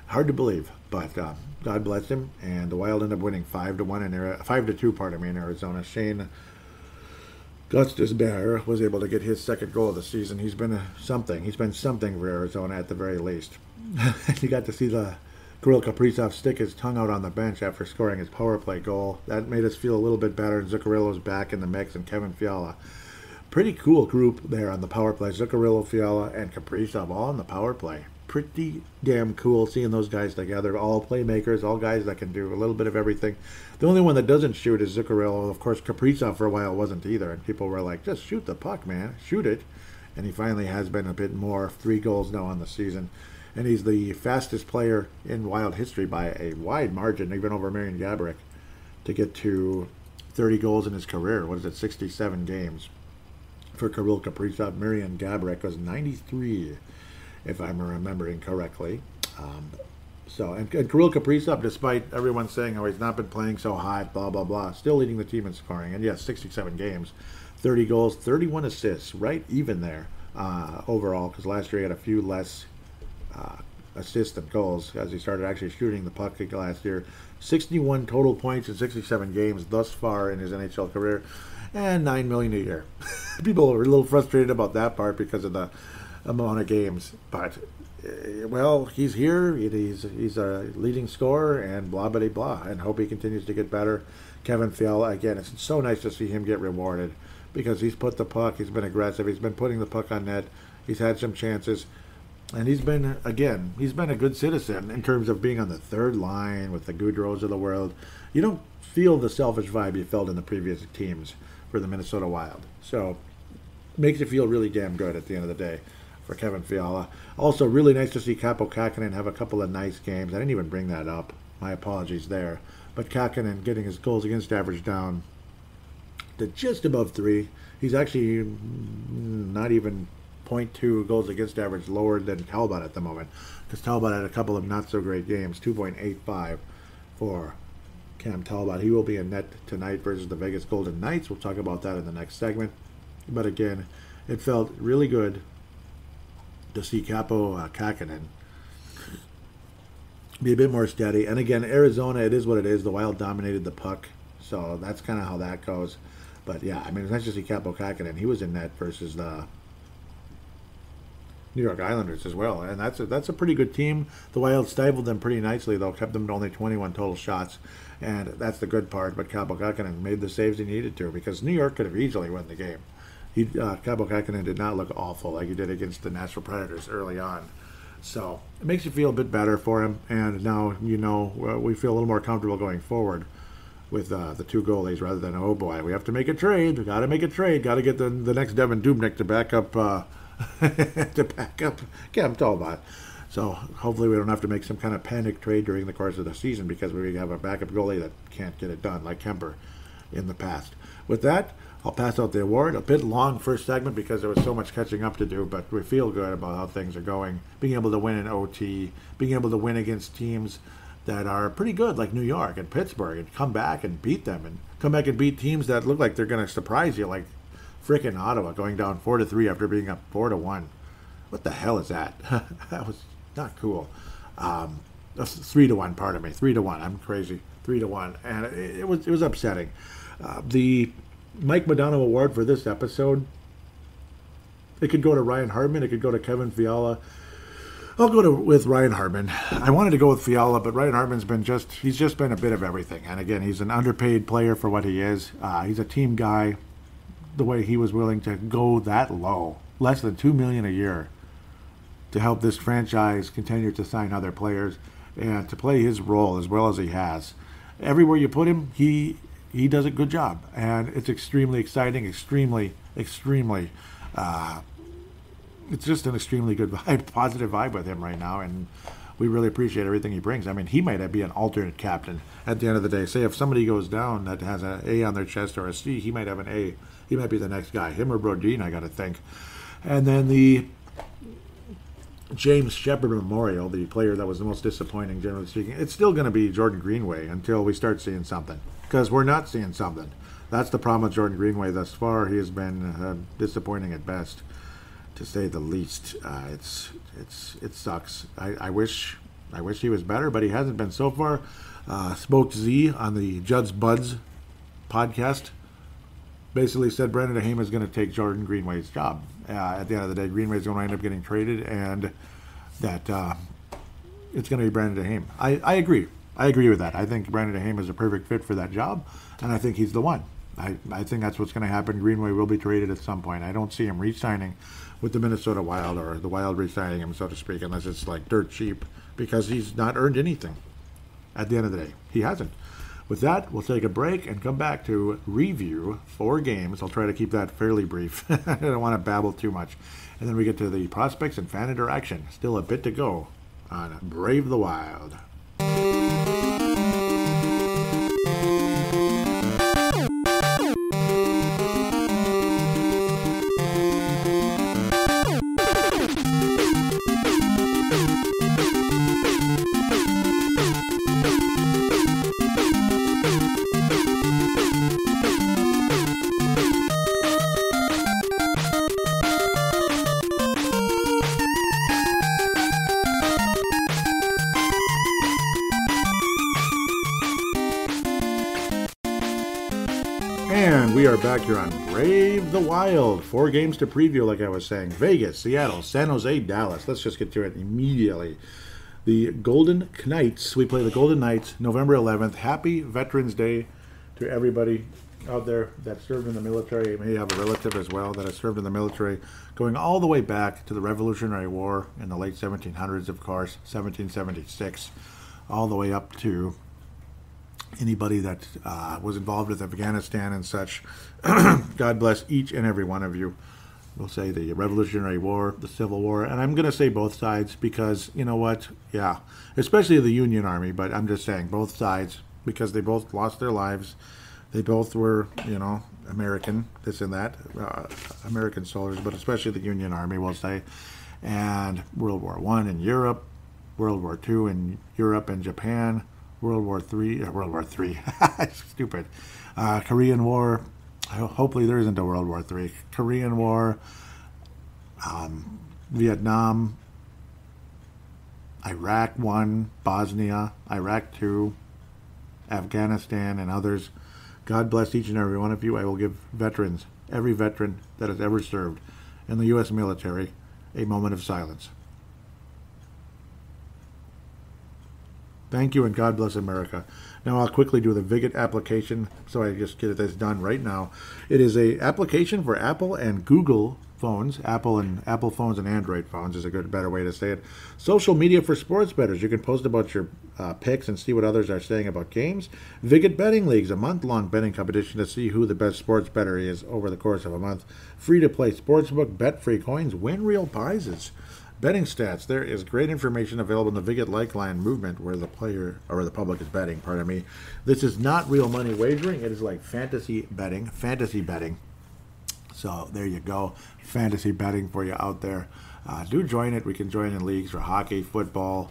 hard to believe, but God bless him. And the Wild ended up winning 5-2 in Arizona. Shane Gostisbehere was able to get his second goal of the season. He's been something. He's been something for Arizona at the very least. You got to see the Kirill Kaprizov stick his tongue out on the bench after scoring his power play goal. That made us feel a little bit better. Zuccarello's back in the mix, and Kevin Fiala. Pretty cool group there on the power play. Zuccarello, Fiala, and Kaprizov all on the power play. Pretty damn cool seeing those guys together. All playmakers, all guys that can do a little bit of everything. The only one that doesn't shoot is Zuccarello. Of course, Kaprizov for a while wasn't either, and people were like, just shoot the puck, man. Shoot it. And he finally has been a bit more. 3 goals now on the season. And he's the fastest player in Wild history by a wide margin, even over Marian Gaborik, to get to 30 goals in his career. What is it, 67 games for Kirill Kaprizov. Marian Gaborik was 93, if I'm remembering correctly. And Kirill Kaprizov, despite everyone saying how he's not been playing so hot, blah, blah, blah, still leading the team in scoring. And yes, 67 games, 30 goals, 31 assists, right even there overall, because last year he had a few less assists and goals as he started actually shooting the puck last year. 61 total points in 67 games thus far in his NHL career, and $9 million a year. People are a little frustrated about that part because of the amount of games, but well, he's here. He's a leading scorer, and blah blah blah. And hope he continues to get better. Kevin Fiala, again, it's so nice to see him get rewarded because he's put the puck. He's been aggressive. He's been putting the puck on net. He's had some chances. And he's been a good citizen in terms of being on the third line with the Goudreaus of the world. You don't feel the selfish vibe you felt in the previous teams for the Minnesota Wild. So it makes you feel really damn good at the end of the day for Kevin Fiala. Also, really nice to see Kaapo Kähkönen have a couple of nice games. I didn't even bring that up. My apologies there. But Kähkönen getting his goals against average down to just above 3. He's actually not even 0.2 goals against average lower than Talbot at the moment, because Talbot had a couple of not so great games. 2.85 for Cam Talbot. He will be in net tonight versus the Vegas Golden Knights. We'll talk about that in the next segment. But again, it felt really good to see Kaapo Kähkönen be a bit more steady. And again, Arizona, it is what it is. The Wild dominated the puck, so that's kind of how that goes. But yeah, I mean, it's nice to see Kaapo Kähkönen. He was in net versus the New York Islanders as well, and that's a pretty good team. The Wild stifled them pretty nicely, though, kept them to only 21 total shots, and that's the good part. But Kaapo Kähkönen made the saves he needed to, because New York could have easily won the game. Kaapo Kähkönen did not look awful like he did against the Nashville Predators early on, so it makes you feel a bit better for him. And now we feel a little more comfortable going forward with the 2 goalies rather than, oh boy, we have to make a trade. We got to make a trade. Got to get the next Devin Dubnyk to back up. Cam Talbot. So hopefully we don't have to make some kind of panic trade during the course of the season, because we have a backup goalie that can't get it done like Kemper in the past. With that, I'll pass out the award. A bit long first segment because there was so much catching up to do, but we feel good about how things are going. Being able to win in OT, being able to win against teams that are pretty good like New York and Pittsburgh, and come back and beat them, and come back and beat teams that look like they're going to surprise you, like frickin' Ottawa going down 4-3 after being up 4-1. What the hell is that? That was not cool. 3-1, pardon me. 3-1. I'm crazy. 3-1, and it was upsetting. The Mike Modano Award for this episode, it could go to Ryan Hartman, it could go to Kevin Fiala. I'll go with Ryan Hartman. I wanted to go with Fiala, but Ryan Hartman's he's just been a bit of everything. And again, he's an underpaid player for what he is. He's a team guy. The way he was willing to go that low, less than $2 million a year, to help this franchise continue to sign other players and to play his role as well as he has. Everywhere you put him, he does a good job, and it's extremely exciting, extremely it's just an extremely good vibe, positive vibe with him right now, and we really appreciate everything he brings. I mean, he might be an alternate captain at the end of the day. Say if somebody goes down that has an A on their chest or a C, he might have an A. He might be the next guy. Him or Brodin, I got to think. And then the James Shepard Memorial, the player that was the most disappointing, generally speaking, it's still going to be Jordan Greenway until we start seeing something, because we're not seeing something. That's the problem with Jordan Greenway thus far. He has been disappointing at best, to say the least. It sucks. I wish he was better, but he hasn't been so far. Smoked Z on the Judd's Buds podcast basically said Brandon DeHame is going to take Jordan Greenway's job. At the end of the day, Greenway's going to end up getting traded, and that it's going to be Brandon DeHame. I agree. I agree with that. I think Brandon DeHame is a perfect fit for that job, and I think he's the one. I think that's what's going to happen. Greenway will be traded at some point. I don't see him re-signing with the Minnesota Wild, or the Wild re-signing him, so to speak, unless it's like dirt cheap, because he's not earned anything at the end of the day. He hasn't. With that, we'll take a break and come back to review 4 games. I'll try to keep that fairly brief. I don't want to babble too much. And then we get to the prospects and fan interaction. Still a bit to go on Brave the Wild. And we are back here on Brave the Wild. 4 games to preview, like I was saying. Vegas, Seattle, San Jose, Dallas. Let's just get to it immediately. The Golden Knights. We play the Golden Knights November 11th. Happy Veterans Day to everybody out there that served in the military. You may have a relative as well that has served in the military, going all the way back to the Revolutionary War in the late 1700s, of course, 1776, all the way up to anybody that was involved with Afghanistan and such. God bless each and every one of you. We'll say the Revolutionary War, the Civil War, and I'm going to say both sides because, you know what, yeah, especially the Union Army, but I'm just saying both sides because they both lost their lives. They both were, you know, American, this and that, American soldiers, but especially the Union Army, we'll say, and World War I in Europe, World War II in Europe and Japan, World War III, stupid, Korean War, hopefully there isn't a World War III, Korean War, Vietnam, Iraq 1, Bosnia, Iraq 2, Afghanistan, and others. God bless each and every one of you. I will give veterans, every veteran that has ever served in the U.S. military, a moment of silence. Thank you, and God bless America. Now I'll quickly do the Vig It application, so I just get this done right now. It is a application for Apple and Google phones. Apple phones and Android phones is a better way to say it. Social media for sports bettors. You can post about your picks and see what others are saying about games. Vig It Betting Leagues, a month-long betting competition to see who the best sports bettor is over the course of a month. Free-to-play sportsbook, bet free coins, win real prizes. Betting stats. There is great information available in the Vig It Like-Line movement where the player, or the public is betting, pardon me. This is not real money wagering. It is like fantasy betting. So there you go. Fantasy betting for you out there. Do join it. We can join in leagues for hockey, football,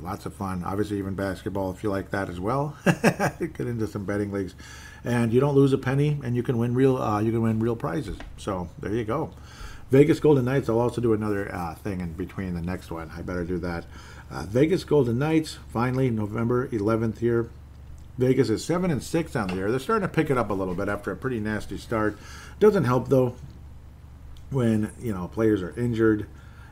lots of fun. Obviously even basketball if you like that as well. Get into some betting leagues. And you don't lose a penny and you can win real prizes. So there you go. Vegas Golden Knights, I'll also do another thing in between the next one. I better do that. Vegas Golden Knights, finally, November 11th here. Vegas is 7-6 on the year. They're starting to pick it up a little bit after a pretty nasty start. Doesn't help, though, when, players are injured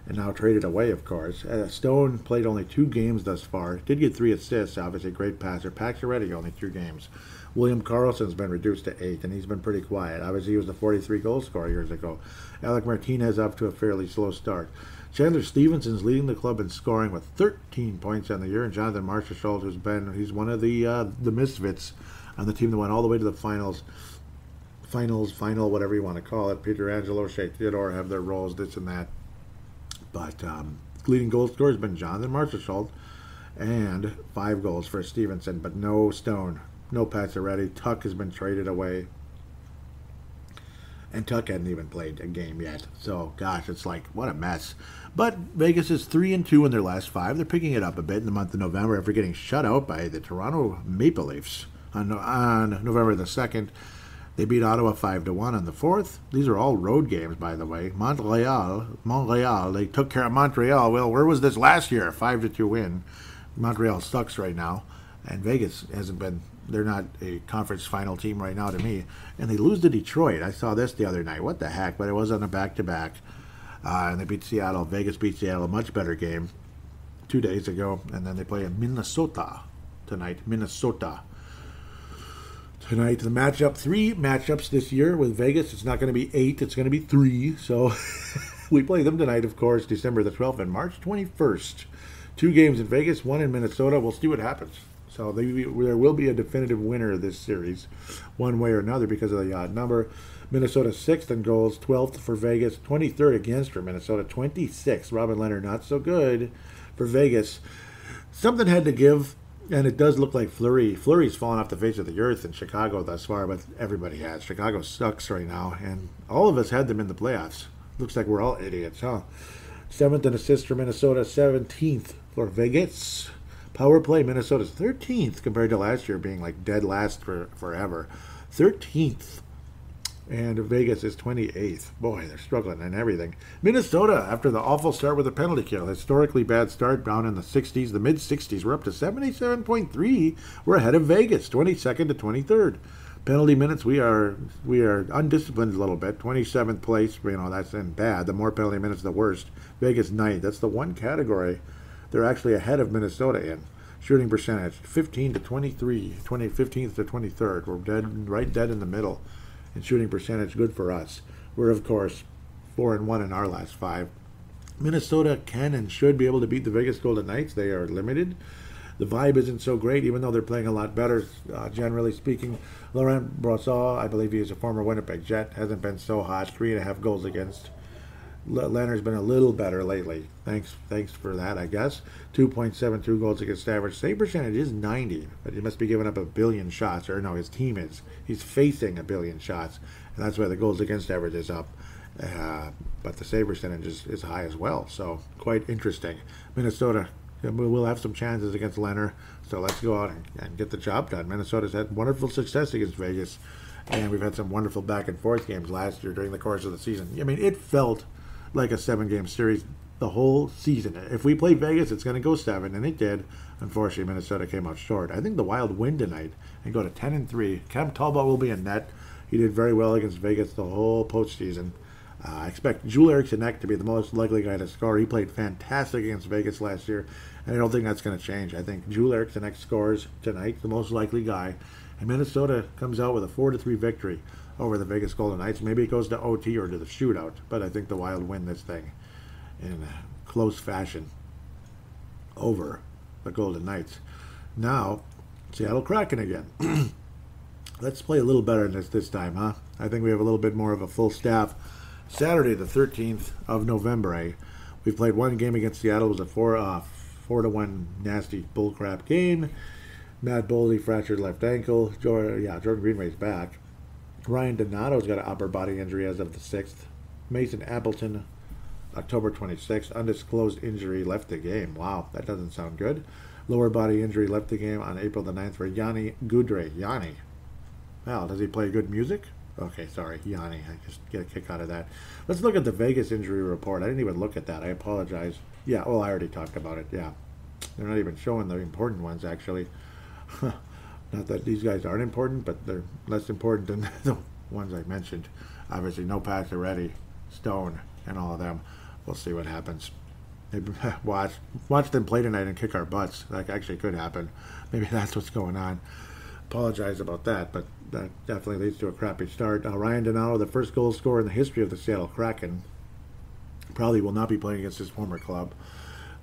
and now traded away, of course. Stone played only 2 games thus far. Did get 3 assists, obviously, great passer. Pacioretty, only 2 games. William Karlsson's been reduced to 8, and he's been pretty quiet. Obviously, he was the 43 goal scorer years ago. Alec Martinez up to a fairly slow start. Chandler Stevenson's leading the club in scoring with 13 points on the year, and Jonathan Marchessault, he's one of the misfits on the team that went all the way to the final, whatever you want to call it. Peter Angelo, Shea Theodore have their roles, this and that. But leading goal scorer has been Jonathan Marchessault, and 5 goals for Stevenson, but no Stone, no Pacioretty. Tuck has been traded away, and Tuck hadn't even played a game yet. So, gosh, it's like, what a mess. But Vegas is 3-2 in their last 5. They're picking it up a bit in the month of November after getting shut out by the Toronto Maple Leafs on November the 2nd. They beat Ottawa 5-1 on the 4th. These are all road games, by the way. Montreal, they took care of Montreal. Well, where was this last year? 5-2 win. Montreal sucks right now. And Vegas hasn't been, they're not a conference final team right now to me. And they lose to Detroit. I saw this the other night. What the heck? But it was on a back-to-back. And they beat Seattle. Vegas beat Seattle, a much better game 2 days ago. And then they play in Minnesota tonight. Tonight, the matchup, 3 matchups this year with Vegas. It's not going to be 8, it's going to be 3. So we play them tonight, of course, December the 12th and March 21st. 2 games in Vegas, 1 in Minnesota. We'll see what happens. So there will be a definitive winner of this series, one way or another, because of the odd number. Minnesota 6th in goals, 12th for Vegas, 23rd against for Minnesota, 26th. Robin Leonard not so good for Vegas. Something had to give. And it does look like Fleury's fallen off the face of the earth in Chicago thus far, but everybody has. Chicago sucks right now, and all of us had them in the playoffs. Looks like we're all idiots, huh? 7th in assists for Minnesota, 17th for Vegas. Power play, Minnesota's 13th compared to last year being like dead last for forever. 13th. And Vegas is 28th. Boy, they're struggling and everything. Minnesota, after the awful start with a penalty kill, historically bad start down in the 60s, the mid-60s. We're up to 77.3. We're ahead of Vegas, 22nd to 23rd. Penalty minutes, we are undisciplined a little bit. 27th place, that's in bad. The more penalty minutes, the worst. Vegas 9th. That's the one category they're actually ahead of Minnesota in. Shooting percentage, 15 to 23, 15th to 23rd. We're right dead in the middle. And shooting percentage, good for us. We're, of course, 4-1 in our last 5. Minnesota can and should be able to beat the Vegas Golden Knights. They are limited. The vibe isn't so great, even though they're playing a lot better, generally speaking. Laurent Brossoit, I believe he is a former Winnipeg Jet, hasn't been so hot. 3.5 goals against. Leonard's been a little better lately. Thanks for that, I guess. 2.72 goals against average. Save percentage is 90, but he must be giving up 1 billion shots. Or no, his team is. He's facing 1 billion shots, and that's why the goals against average is up. But the save percentage is high as well, so quite interesting. Minnesota, we'll have some chances against Leonard, so let's go out and get the job done. Minnesota's had wonderful success against Vegas, and we've had some wonderful back-and-forth games last year during the course of the season. I mean, it felt like a 7-game series the whole season. If we play Vegas, it's going to go 7, and it did. Unfortunately, Minnesota came out short. I think the Wild win tonight and go to 10-3. Cam Talbot will be in net. He did very well against Vegas the whole postseason. I expect Joel Eriksson Ek to be the most likely guy to score. He played fantastic against Vegas last year, and I don't think that's going to change. I think Joel Eriksson Ek scores tonight, the most likely guy, and Minnesota comes out with a 4-3 victory over the Vegas Golden Knights. Maybe it goes to OT or to the shootout, but I think the Wild win this thing in close fashion over the Golden Knights. Now, Seattle Kraken again. Let's play a little better than this time, huh? I think we have a little bit more of a full staff. Saturday, the 13th of November, we played 1 game against Seattle. It was a 4-1 nasty bullcrap game. Matt Boldy fractured left ankle. Jordan Greenway's back. Ryan Donato's got an upper body injury as of the 6th. Mason Appleton, October 26th, undisclosed injury, left the game. Wow, that doesn't sound good. Lower body injury, left the game on April the 9th for Yanni Goudray. Yanni. Well, does he play good music? Okay, sorry, Yanni. I just get a kick out of that. Let's look at the Vegas injury report. I didn't even look at that. I apologize. Yeah, I already talked about it. Yeah. They're not even showing the important ones, actually. Not that these guys aren't important, but they're less important than the ones I mentioned. Obviously, no Pacioretty, Stone, and all of them. We'll see what happens. Maybe watch them play tonight and kick our butts. That actually could happen. Maybe that's what's going on. Apologize about that, but that definitely leads to a crappy start. Ryan Donato, the first goal scorer in the history of the Seattle Kraken, probably will not be playing against his former club.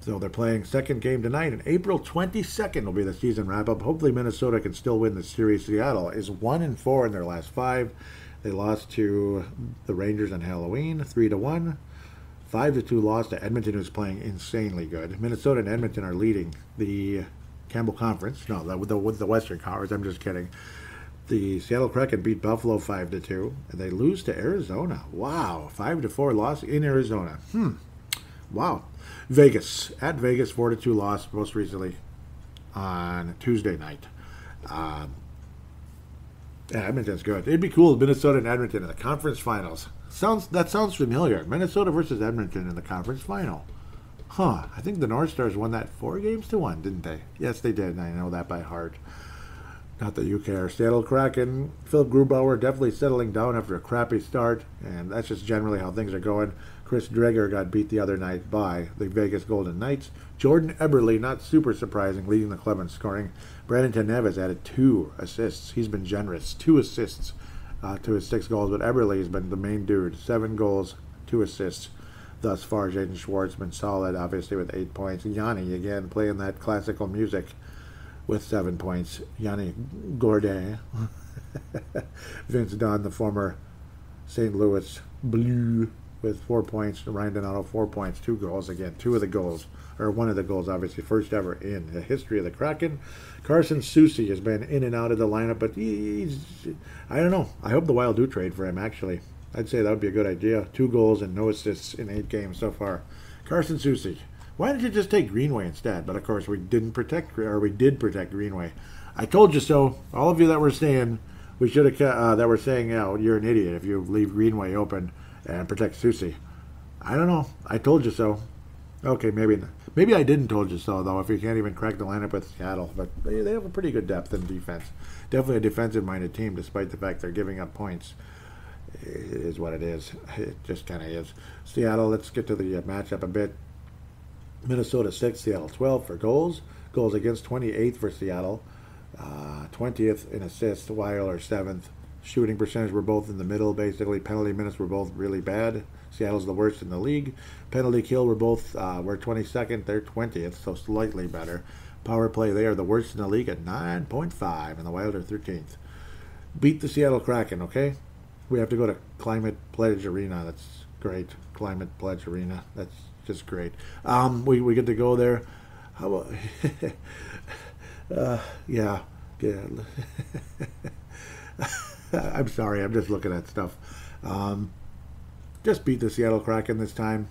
So they're playing second game tonight, and April 22nd will be the season wrap-up. Hopefully Minnesota can still win the series. Seattle is 1-4 in their last 5. They lost to the Rangers on Halloween, 3-1. 5-2 loss to Edmonton, who's playing insanely good. Minnesota and Edmonton are leading the Campbell Conference. No, the Western Conference. I'm just kidding. The Seattle Kraken beat Buffalo 5-2, and they lose to Arizona. Wow, 5-4 loss in Arizona. Wow. Vegas, at Vegas, 4-2 loss most recently on Tuesday night. Edmonton's good. It'd be cool, Minnesota and Edmonton in the conference finals. That sounds familiar. Minnesota versus Edmonton in the conference final. I think the North Stars won that 4-1, didn't they? Yes, they did. I know that by heart. Not that you care. Seattle Kraken, Philip Grubauer definitely settling down after a crappy start, and that's just generally how things are going. Chris Dreger got beat the other night by the Vegas Golden Knights. Jordan Eberle, not super surprising, leading the club in scoring. Brandon Neves added 2 assists. He's been generous. 2 assists to his 6 goals, but Eberle has been the main dude. 7 goals, 2 assists thus far. Jaden Schwartz been solid, obviously, with 8 points. Yanni, again, playing that classical music with 7 points. Yanni Gourde. Vince Dunn, the former St. Louis Blue, with 4 points. Ryan Donato, 4 points, 2 goals again. 2 of the goals, or one of the goals, obviously, first ever in the history of the Kraken. Carson Soucy has been in and out of the lineup, but I don't know. I hope the Wild do trade for him, actually. I'd say that would be a good idea. 2 goals and no assists in 8 games so far. Carson Soucy. Why didn't you just take Greenway instead? But, of course, we did protect Greenway. I told you so. All of you that were saying, that were saying, you're an idiot if you leave Greenway open and protect Soucy. I don't know. I told you so. Okay, maybe I didn't told you so, though, if you can't even crack the lineup with Seattle. But they have a pretty good depth in defense. Definitely a defensive-minded team, despite the fact they're giving up points. It is what it is. It just kind of is. Seattle, let's get to the matchup a bit. Minnesota 6, Seattle 12 for goals. Goals against, 28th for Seattle. 20th in assists, Wild are 7th. Shooting percentage were both in the middle, basically. Penalty minutes were both really bad. Seattle's the worst in the league. Penalty kill were both, we're 22nd, they're 20th, so slightly better. Power play, they are the worst in the league at 9.5, and the Wild are 13th. Beat the Seattle Kraken, okay? We have to go to Climate Pledge Arena. That's great. Climate Pledge Arena. That's just great. We get to go there. How about... yeah. I'm sorry. I'm just looking at stuff. Just beat the Seattle Kraken this time.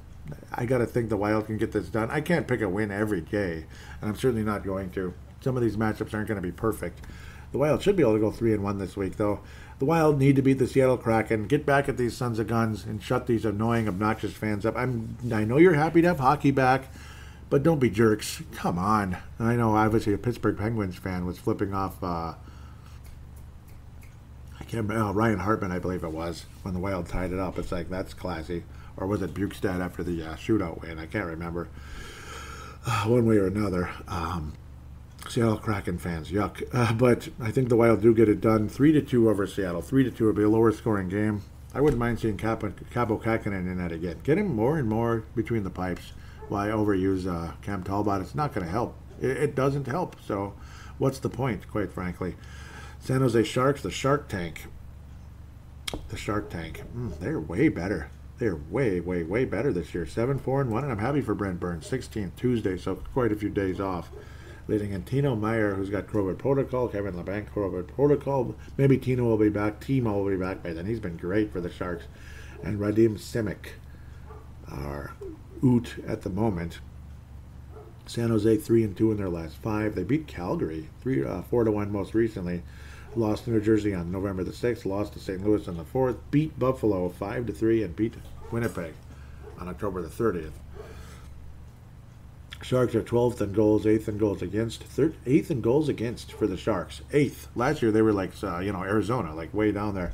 I got to think the Wild can get this done. I can't pick a win every day, and I'm certainly not going to. Some of these matchups aren't going to be perfect. The Wild should be able to go 3-1 this week, though. The Wild need to beat the Seattle Kraken, get back at these sons of guns, and shut these annoying, obnoxious fans up. I know you're happy to have hockey back, but don't be jerks. Come on. I know, obviously, a Pittsburgh Penguins fan was flipping off, I can't remember, Ryan Hartman, I believe it was, when the Wild tied it up. It's like, that's classy. Or was it Bukestad after the shootout win? I can't remember. One way or another. Seattle Kraken fans, yuck. But I think the Wild do get it done. 3-2 over Seattle. 3-2 would be a lower scoring game. I wouldn't mind seeing Kaapo Kähkönen in that again. Get him more and more between the pipes. Why overuse Cam Talbot? It's not going to help. It doesn't help. So what's the point, quite frankly? San Jose Sharks, the Shark Tank. The Shark Tank. They're way better. They're way, way, way better this year. 7-4-1, and I'm happy for Brent Burns. 16th Tuesday, so quite a few days off. Leading in Tino Meyer, who's got COVID protocol. Kevin LeBanc, COVID protocol. Maybe Tino will be back. Timo will be back by then. He's been great for the Sharks. And Radim Simic are out at the moment. San Jose 3-2 in their last 5. They beat Calgary 4-1 most recently. Lost to New Jersey on November the 6th. Lost to St. Louis on the 4th. Beat Buffalo 5-3 and beat Winnipeg on October the 30th. Sharks are 12th in goals, 8th in goals against, 8th in goals against for the Sharks. 8th. Last year they were like, Arizona, like way down there.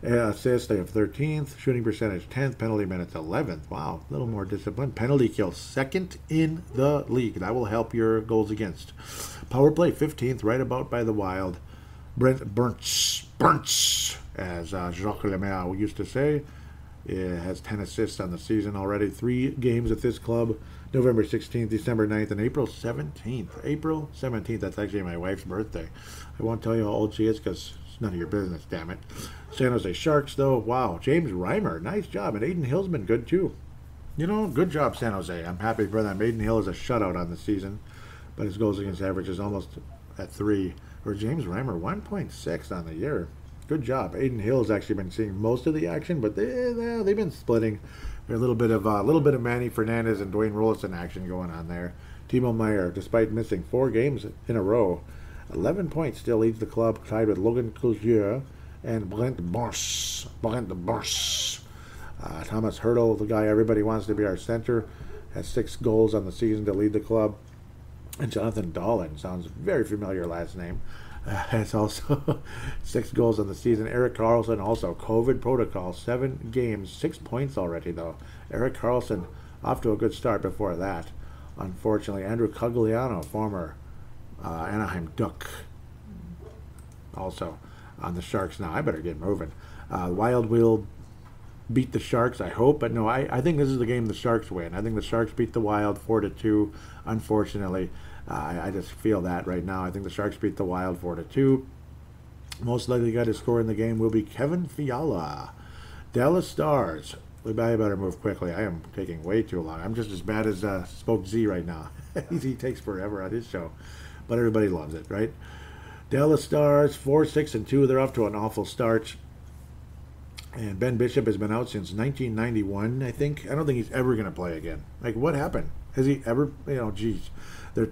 Assists, they have 13th. Shooting percentage, 10th. Penalty minutes, 11th. Wow, a little more discipline. Penalty kill, 2nd in the league. That will help your goals against. Power play, 15th, right about by the Wild. Brent Burns, as Jacques Lemaire used to say, has 10 assists on the season already. 3 games at this club. November 16th, December 9th, and April 17th. April 17th, that's actually my wife's birthday. I won't tell you how old she is because it's none of your business, damn it. San Jose Sharks, though, wow. James Reimer, nice job. And Aiden Hill's been good, too. Good job, San Jose. I'm happy for them. Aiden Hill is a shutout on the season, but his goals against average is almost at 3. Or James Reimer, 1.6 on the year. Good job. Aiden Hill has actually been seeing most of the action, but they've been splitting. There's a little bit of Manny Fernandez and Dwayne Rollison action going on there. Timo Meier, despite missing 4 games in a row, 11 points, still leads the club, tied with Logan Couture and Brent Burns. Thomas Hurdle, the guy everybody wants to be our center, has 6 goals on the season to lead the club. And Jonathan Dolan, sounds very familiar last name, has also 6 goals on the season. Erik Karlsson, also COVID protocol, 7 games, 6 points already, though. Erik Karlsson off to a good start before that. Unfortunately, Andrew Cogliano, former Anaheim Duck, also on the Sharks now. I better get moving. Wild will beat the Sharks, I hope, but no, I think this is the game the Sharks win. I think the Sharks beat the Wild 4-2, unfortunately. I just feel that right now. I think the Sharks beat the Wild 4-2. Most likely guy to score in the game will be Kevin Fiala. Dallas Stars. I better move quickly. I am taking way too long. I'm just as bad as Spoke Z right now. He takes forever on his show, but everybody loves it, right? Dallas Stars 4-6-2. They're off to an awful start. And Ben Bishop has been out since 1991, I think. I don't think he's ever going to play again. Like, what happened? Has he ever, geez. They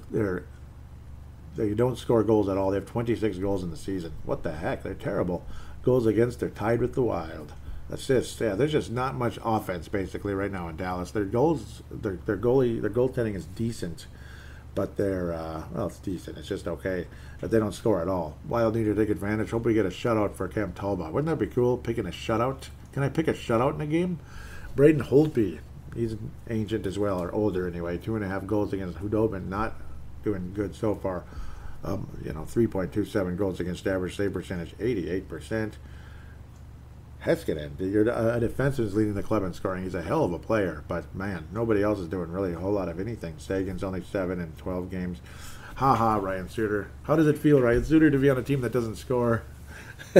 don't score goals at all. They have 26 goals in the season. What the heck? They're terrible. Goals against, they're tied with the Wild. Assists, yeah, there's just not much offense basically right now in Dallas. Their goaltending is decent, but it's decent. It's just okay, but they don't score at all. Wild need to take advantage. Hope we get a shutout for Cam Talbot. Wouldn't that be cool, picking a shutout? Can I pick a shutout in a game? Braden Holtby, he's ancient as well, or older anyway. 2.5 goals against Hudobin, not doing good so far. 3.27 goals against average, save percentage 88%. Heskinen, a defenseman is leading the club in scoring. He's a hell of a player, but man, nobody else is doing really a whole lot of anything. Sagan's only 7 in 12 games. Ryan Suter. How does it feel, Ryan Suter, to be on a team that doesn't score?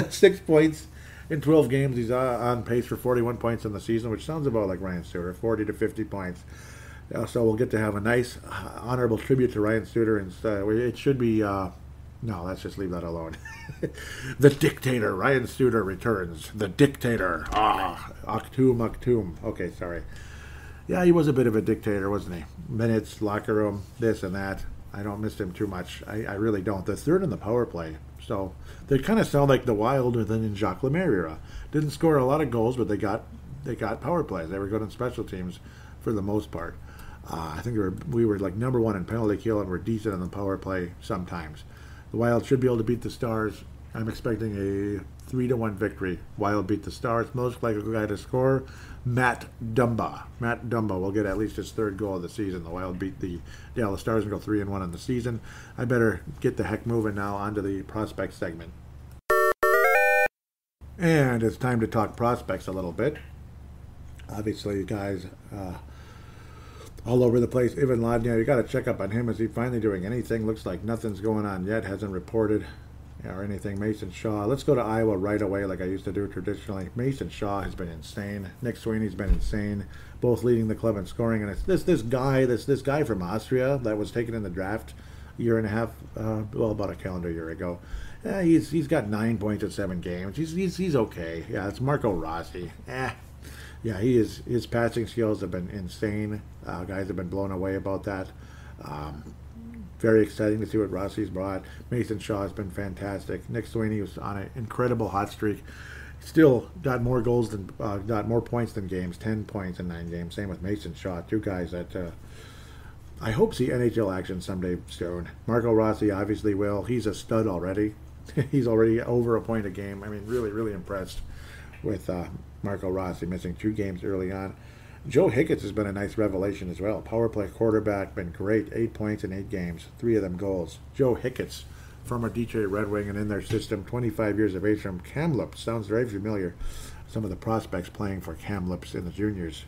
6 points in 12 games. He's on pace for 41 points in the season, which sounds about like Ryan Suter, 40 to 50 points. So we'll get to have a nice, honorable tribute to Ryan Suter, and it should be. No, let's just leave that alone. The Dictator, Ryan Suter returns. The Dictator. Aktum. Okay, sorry. Yeah, he was a bit of a dictator, wasn't he? Minutes, locker room, this and that. I don't miss him too much. I really don't. They're third in the power play. So they kind of sound like the Wild than in Jacques Lemaire era. Didn't score a lot of goals, but they got power plays. They were good on special teams for the most part. I think we were like number 1 in penalty kill, and we're decent on the power play sometimes. The Wild should be able to beat the Stars. I'm expecting a 3-1 victory. Wild beat the Stars. Most likely guy to score, Matt Dumba. Matt Dumba will get at least his 3rd goal of the season. The Wild beat the Dallas Stars and go 3-1 in the season. I better get the heck moving now onto the prospect segment. And it's time to talk prospects a little bit. Obviously, guys, all over the place. Ivan Ladnia, you got to check up on him. Is he finally doing anything? Looks like nothing's going on yet. Hasn't reported or anything. Mason Shaw. Let's go to Iowa right away like I used to do traditionally. Mason Shaw has been insane. Nick Sweeney's been insane. Both leading the club in scoring. And it's this guy from Austria that was taken in the draft a year and a half, about a calendar year ago. Yeah, he's got 9 points in 7 games. He's okay. Yeah, it's Marco Rossi. Yeah, his passing skills have been insane. Guys have been blown away about that. Very exciting to see what Rossi's brought. Mason Shaw has been fantastic. Nick Sweeney was on an incredible hot streak. Still got more goals than got more points than games. 10 points in 9 games. Same with Mason Shaw. 2 guys that I hope see NHL action someday soon. Marco Rossi obviously will. He's a stud already. He's already over a point a game. I mean, really, really impressed with Marco Rossi missing 2 games early on. Joe Hicketts has been a nice revelation as well. Power play quarterback, been great. 8 points in 8 games, 3 of them goals. Joe Hicketts, former Detroit Red Wing and in their system, 25 years of age from Kamloops. Sounds very familiar. Some of the prospects playing for Kamloops in the juniors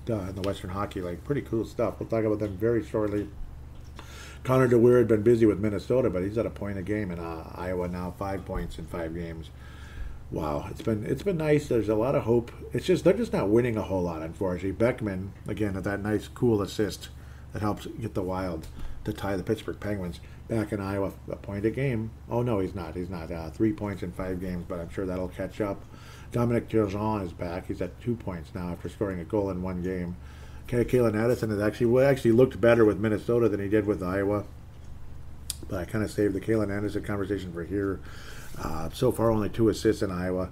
in the Western Hockey League. Pretty cool stuff. We'll talk about them very shortly. Connor DeWeer had been busy with Minnesota, but he's at a point a game in Iowa now, 5 points in 5 games. Wow, it's been nice. There's a lot of hope. It's just they're just not winning a whole lot, unfortunately. Beckman, again, with that nice, cool assist that helps get the Wild to tie the Pittsburgh Penguins back in Iowa, a point a game. Oh, no, he's not. He's not. 3 points in 5 games, but I'm sure that'll catch up. Dominic Turgeon is back. He's at 2 points now after scoring a goal in 1 game. Kalen Addison has actually looked better with Minnesota than he did with Iowa. But I kind of saved the Kalen Anderson conversation for here. So far, only 2 assists in Iowa.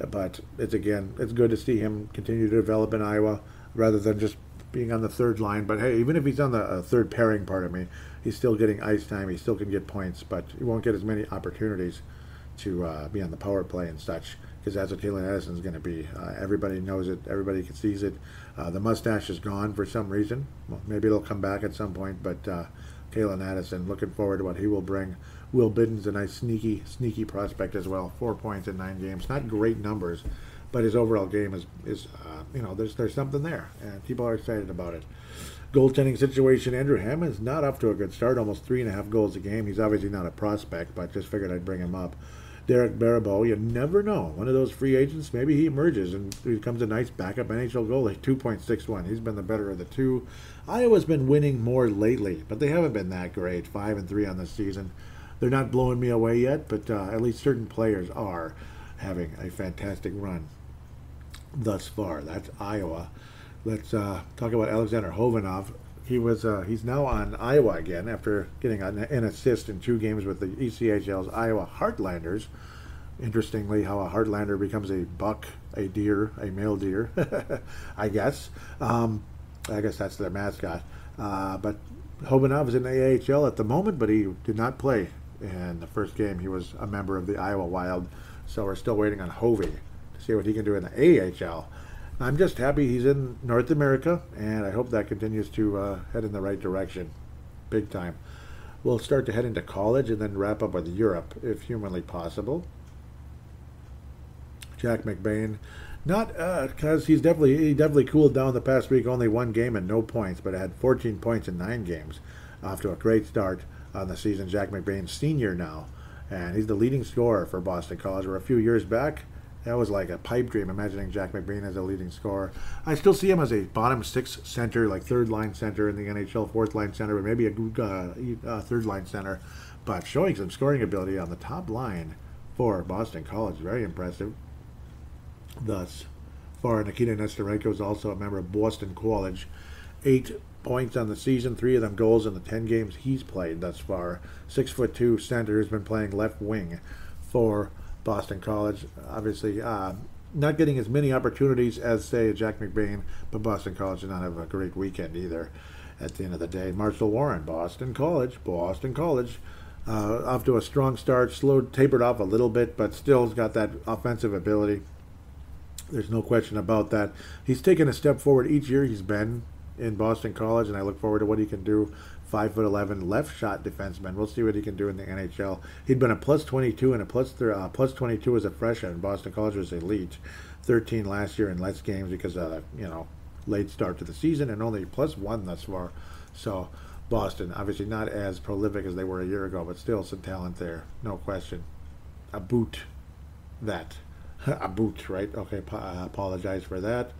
But it's good to see him continue to develop in Iowa rather than just being on the third line. But hey, even if he's on the third pairing, he's still getting ice time. He still can get points, but he won't get as many opportunities to be on the power play and such. Because that's what Kalen Addison is going to be. Everybody knows it. Everybody sees it. The mustache is gone for some reason. Well, maybe it'll come back at some point, but Kalen Addison, looking forward to what he will bring. Will Bidden's a nice, sneaky prospect as well. 4 points in 9 games. Not great numbers, but his overall game is there's something there, and people are excited about it. Goaltending situation, Andrew Hammond's not up to a good start. Almost 3.5 goals a game. He's obviously not a prospect, but just figured I'd bring him up. Derek Baribeau, you never know. One of those free agents, maybe he emerges and becomes a nice backup NHL goalie. 2.61. He's been the better of the 2. Iowa's been winning more lately, but they haven't been that great. 5-3 on the season. They're not blowing me away yet, but at least certain players are having a fantastic run thus far. That's Iowa. Let's talk about Alexander Hovhanov. He's now on Iowa again after getting an assist in 2 games with the ECHL's Iowa Heartlanders. Interestingly, how a Heartlander becomes a buck, a deer, a male deer, I guess. I guess that's their mascot. But Hovhanov is in the AHL at the moment, but he did not play in the first game. He was a member of the Iowa Wild, so we're still waiting on Hovey to see what he can do in the AHL. I'm just happy he's in North America, and I hope that continues to head in the right direction, big time. We'll start to head into college and then wrap up with Europe, if humanly possible. Jack McBain, not because he definitely cooled down the past week. Only 1 game and no points, but had 14 points in 9 games. Off to a great start on the season. Jack McBain, senior now, and he's the leading scorer for Boston College. Where a few years back, that was like a pipe dream, imagining Jack McBain as a leading scorer. I still see him as a bottom 6 center, like 3rd-line center in the NHL, 4th-line center, but maybe a 3rd-line center. But showing some scoring ability on the top line for Boston College, very impressive. Thus far, Nikita Nesterenko is also a member of Boston College. 8 points on the season, 3 of them goals in the 10 games he's played thus far. 6'2" center has been playing left wing for Boston College. Obviously, not getting as many opportunities as, say, Jack McBain, but Boston College did not have a great weekend either at the end of the day. Marshall Warren, Boston College, off to a strong start, tapered off a little bit, but still has got that offensive ability. There's no question about that. He's taken a step forward each year he's been in Boston College, and I look forward to what he can do. 5'11" left shot defenseman. We'll see what he can do in the NHL. He'd been a plus 22 and a plus 22 as a freshman. Boston College was elite. 13 last year in less games because of late start to the season, and only plus 1 thus far. So Boston, obviously not as prolific as they were a year ago, but still some talent there, no question. A boot, right? Okay, apologize for that.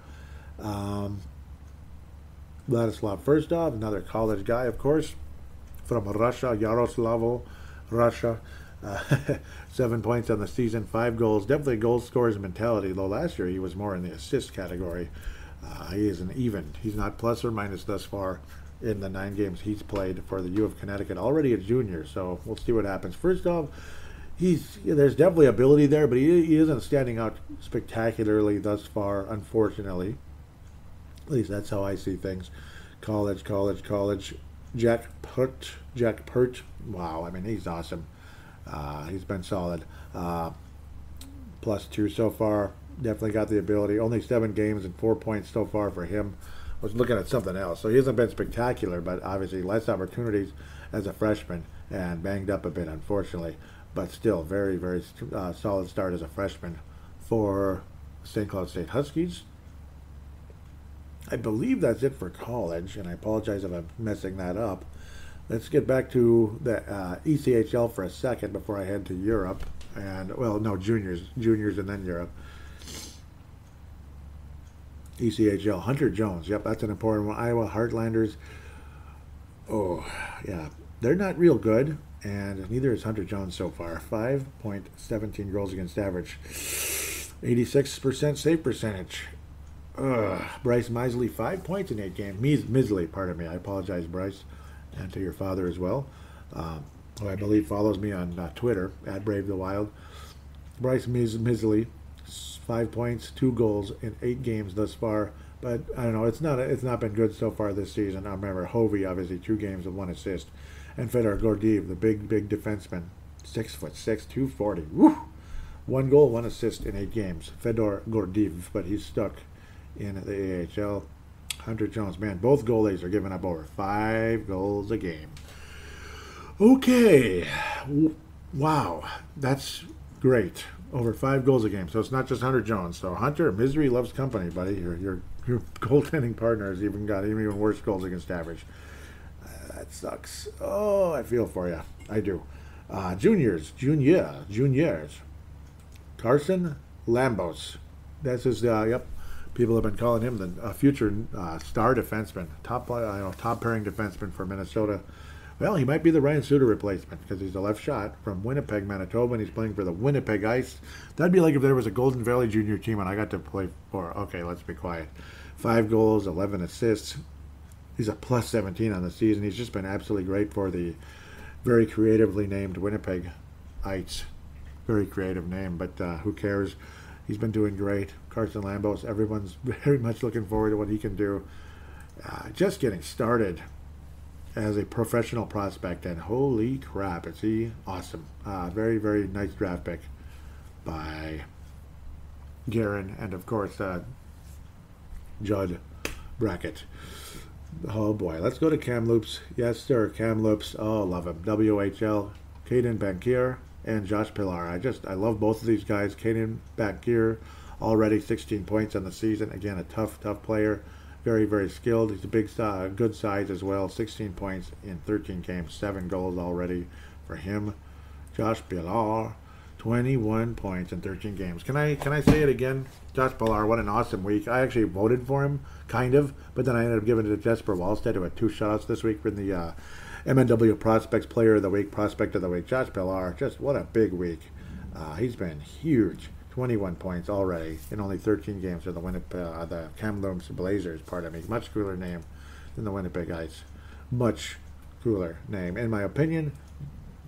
Vladislav Firstov, another college guy, of course, from Russia, Yaroslavl, Russia. 7 points on the season, 5 goals. Definitely a goal scorer's mentality, though last year he was more in the assist category. He is an even. He's not plus or minus thus far in the 9 games he's played for the U of Connecticut. Already a junior, so we'll see what happens. Firstov, there's definitely ability there, but he isn't standing out spectacularly thus far, unfortunately. At least that's how I see things. College. Jack Pert. Wow, I mean, he's awesome. He's been solid. +2 so far. Definitely got the ability. Only 7 games and 4 points so far for him. I was looking at something else. So he hasn't been spectacular, but obviously less opportunities as a freshman and banged up a bit, unfortunately. But still, very, very solid start as a freshman for St. Cloud State Huskies. I believe that's it for college, and I apologize if I'm messing that up. Let's get back to the ECHL for a second before I head to Europe. And, well, no, juniors and then Europe. ECHL, Hunter Jones. Yep, that's an important one. Iowa Heartlanders. Oh, yeah. They're not real good, and neither is Hunter Jones so far. 5.17 goals against average. 86% save percentage. Bryce Misley, 5 points in 8 games. Misley, pardon me. I apologize, Bryce, and to your father as well, who I believe follows me on Twitter, @BraveTheWild. Bryce Misley, 5 points, 2 goals in 8 games thus far. But I don't know, it's not been good so far this season. I remember Hovey, obviously 2 games with 1 assist, and Fedor Gordeev, the big defenseman, 6'6", 240. Woo! 1 goal, 1 assist in 8 games. Fedor Gordeev, but he's stuck in the AHL. Hunter Jones, man, both goalies are giving up over 5 goals a game. Okay, wow, that's great. Over 5 goals a game. So it's not just Hunter Jones. So Hunter, misery loves company, buddy. Your goaltending partner has even got even worse goals against average. That sucks. Oh, I feel for you. I do. Juniors. Carson Lambos. That's his. Yep. People have been calling him the future star defenseman, top pairing defenseman for Minnesota. Well, he might be the Ryan Suter replacement because he's a left shot from Winnipeg, Manitoba, and he's playing for the Winnipeg Ice. That'd be like if there was a Golden Valley Junior team and I got to play for. Okay, let's be quiet. 5 goals, 11 assists. He's a +17 on the season. He's just been absolutely great for the very creatively named Winnipeg Ice. Very creative name, but who cares? He's been doing great. Carson Lambos, everyone's very much looking forward to what he can do. Just getting started as a professional prospect, and holy crap, is he awesome. Very, very nice draft pick by Guerin and, of course, Judd Brackett. Oh, boy. Let's go to Kamloops. Yes, sir, Kamloops. Oh, love him. WHL, Caden Bankier and Josh Pilar. I love both of these guys. Caden Bankier, already 16 points on the season. Again, a tough player. Very, very skilled. He's a big, good size as well. 16 points in 13 games, 7 goals already for him. Josh Pilar, 21 points in 13 games. Can I say it again? Josh Pilar, what an awesome week. I actually voted for him, kind of, but then I ended up giving it to Jesper Wallstead, who had 2 shutouts this week for the MNW Prospects Player of the Week, Prospect of the Week. Josh Pilar, just what a big week. He's been huge. 21 points already in only 13 games for the Kamloops Blazers, pardon me. Much cooler name than the Winnipeg Ice. Much cooler name. In my opinion,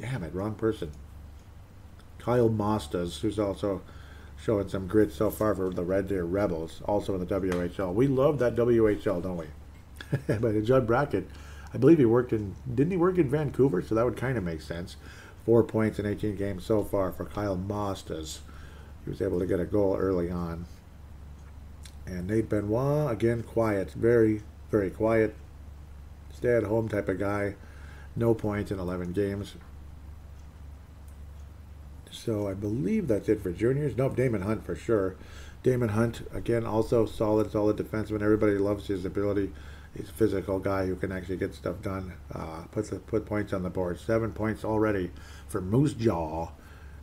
damn it, wrong person. Kyle Mostas, who's also showing some grit so far for the Red Deer Rebels, also in the WHL. We love that WHL, don't we? But Judd Brackett, I believe didn't he work in Vancouver? So that would kind of make sense. 4 points in 18 games so far for Kyle Mostas. He was able to get a goal early on. And Nate Benoit, again, quiet. Very, very quiet. Stay-at-home type of guy. No points in 11 games. So I believe that's it for juniors. Nope, Damon Hunt for sure. Damon Hunt, again, also solid defenseman. Everybody loves his ability. He's a physical guy who can actually get stuff done. Put points on the board. 7 points already for Moose Jaw.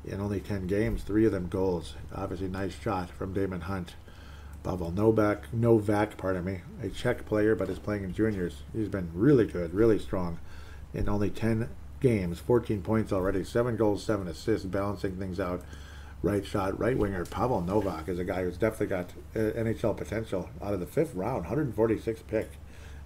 In only 10 games, 3 of them goals. Obviously, nice shot from Damon Hunt. Pavel Novak, a Czech player, but is playing in juniors. He's been really good, really strong. In only 10 games, 14 points already, 7 goals, 7 assists, balancing things out. Right shot, right winger. Pavel Novak is a guy who's definitely got NHL potential. Out of the 5th round, 146 pick.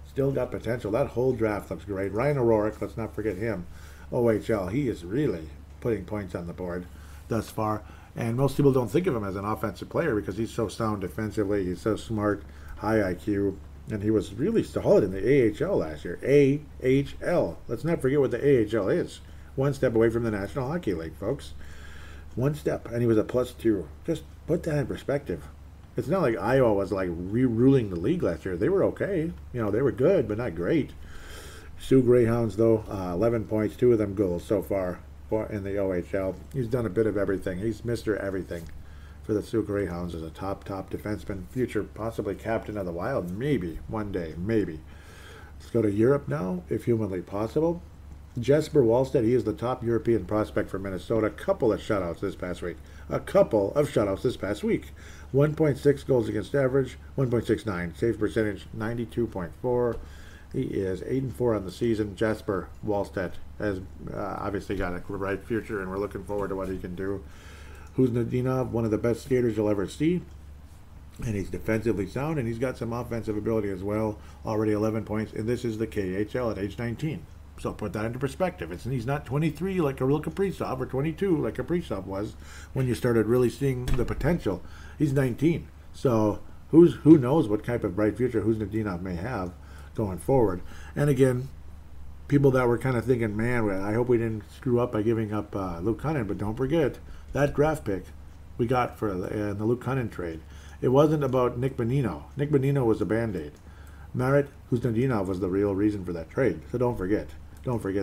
Still got potential. That whole draft looks great. Ryan O'Rourke, let's not forget him. OHL, he is really putting points on the board thus far. And most people don't think of him as an offensive player because he's so sound defensively. He's so smart, high IQ. And he was really solid in the AHL last year. AHL. Let's not forget what the AHL is. One step away from the National Hockey League, folks. One step. And he was a +2. Just put that in perspective. It's not like Iowa was like re-ruling the league last year. They were okay. They were good, but not great. Sioux Greyhounds, though, 11 points, 2 of them goals so far in the OHL. He's done a bit of everything. He's Mr. Everything for the Sioux Greyhounds as a top defenseman, future possibly captain of the Wild, maybe, one day, maybe. Let's go to Europe now, if humanly possible. Jesper Wallstedt, he is the top European prospect for Minnesota. A couple of shutouts this past week. 1.6 goals against average, 1.69. Save percentage, 92.4. He is 8-4 on the season. Jesper Wallstedt has obviously got a bright future, and we're looking forward to what he can do. Kuznetsov, one of the best skaters you'll ever see, and he's defensively sound, and he's got some offensive ability as well. Already 11 points, and this is the KHL at age 19. So put that into perspective. He's not 23 like Kirill Kaprizov, or 22 like Kaprizov was when you started really seeing the potential. He's 19. So who knows what type of bright future Kuznetsov may have going forward. And again, people that were kind of thinking, man, I hope we didn't screw up by giving up Luke Cunnin, but don't forget that draft pick we got for the Luke Cunnin trade. It wasn't about Nick Bonino. Nick Bonino was a Band-Aid. Marat Kuznetsov was the real reason for that trade. So don't forget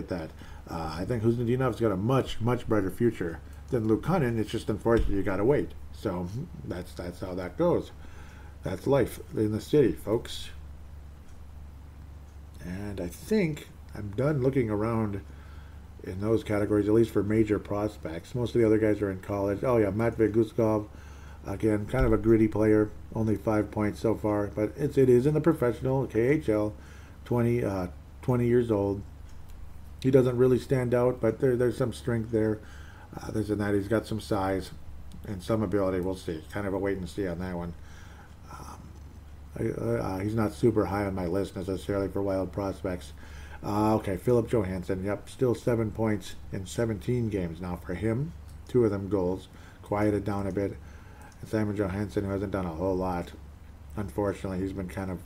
that. I think Kuznetsov's got a much, much brighter future than Luke Cunnin. It's just unfortunate you got to wait. So that's how that goes. That's life in the city, folks. And I think I'm done looking around in those categories, at least for major prospects. Most of the other guys are in college. Oh, yeah, Matvei Guskov, again, kind of a gritty player, only 5 points so far. But it is in the professional KHL, 20 years old. He doesn't really stand out, but there's some strength there. There's that. He's got some size and some ability. We'll see. Kind of a wait and see on that one. He's not super high on my list necessarily for Wild prospects. Okay, Philip Johansson. Yep, still 7 points in 17 games now for him. 2 of them goals. Quieted down a bit. And Simon Johansson, who hasn't done a whole lot. Unfortunately, he's been kind of,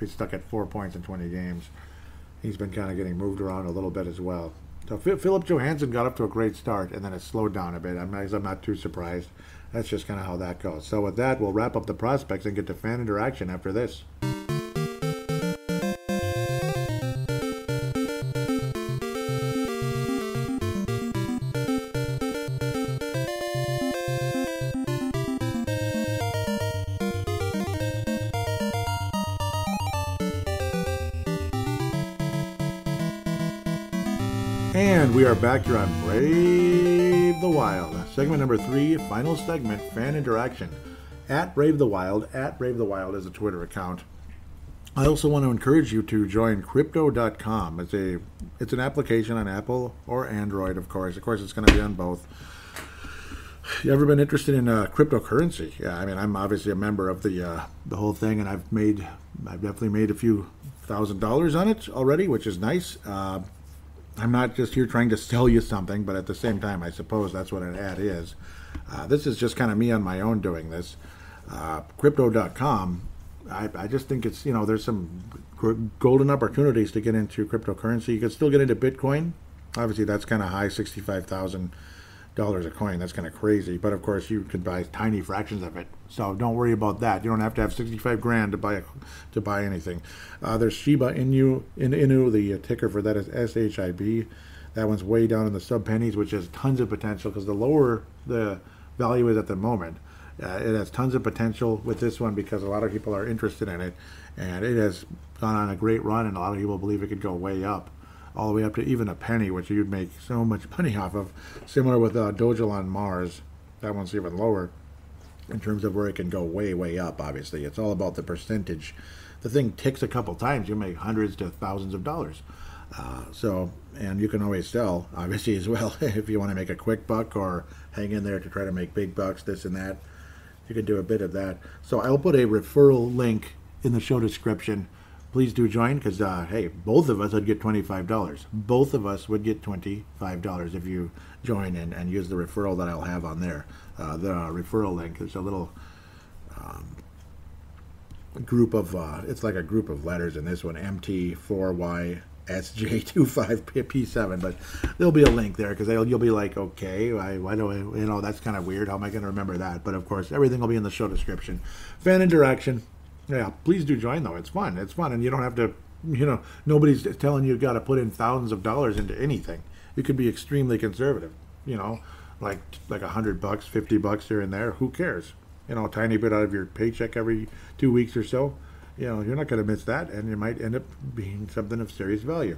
he's stuck at 4 points in 20 games. He's been kind of getting moved around a little bit as well. So Philip Johansson got up to a great start, and then it slowed down a bit. I'm not too surprised. That's just kind of how that goes. So with that, we'll wrap up the prospects and get to fan interaction after this. And we are back here on Brave the Wild. Segment number 3, final segment, fan interaction. At Brave the Wild is a Twitter account. I also want to encourage you to join Crypto.com. It's an application on Apple or Android, of course. Of course, it's going to be on both. You ever been interested in cryptocurrency? Yeah, I mean, I'm obviously a member of the whole thing, and I've definitely made a few $1,000s on it already, which is nice. I'm not just here trying to sell you something, but at the same time, I suppose that's what an ad is. This is just kind of me on my own doing this. Crypto.com, I just think it's, there's some golden opportunities to get into cryptocurrency. You can still get into Bitcoin. Obviously, that's kind of high, $65,000 a coin. That's kind of crazy. But, of course, you can buy tiny fractions of it. So don't worry about that. You don't have to have 65 grand to buy anything. There's Shiba Inu. The ticker for that is SHIB. That one's way down in the sub pennies, which has tons of potential because the lower the value is at the moment, it has tons of potential with this one because a lot of people are interested in it, and it has gone on a great run, and a lot of people believe it could go way up, all the way up to even a penny, which you'd make so much money off of. Similar with Dojal on Mars, that one's even lower in terms of where it can go way, way up. Obviously, it's all about the percentage. The thing ticks a couple times, you make hundreds to thousands of dollars. And you can always sell, obviously, as well, if you want to make a quick buck or hang in there to try to make big bucks, this and that. You can do a bit of that. So I'll put a referral link in the show description. Please do join because, hey, both of us would get $25. Both of us would get $25 if you join and use the referral that I'll have on there. The referral link is a little group of it's like a group of letters in this one, MT4YSJ25P7, but there'll be a link there because you'll be like, okay, why do I, that's kind of weird. How am I going to remember that? But of course, everything will be in the show description. Fan interaction. Yeah, please do join though. It's fun. And you don't have to, nobody's telling you got to put in thousands of dollars into anything. You could be extremely conservative, like $100, $50 here and there. Who cares? A tiny bit out of your paycheck every 2 weeks or so. You're not going to miss that, and you might end up being something of serious value.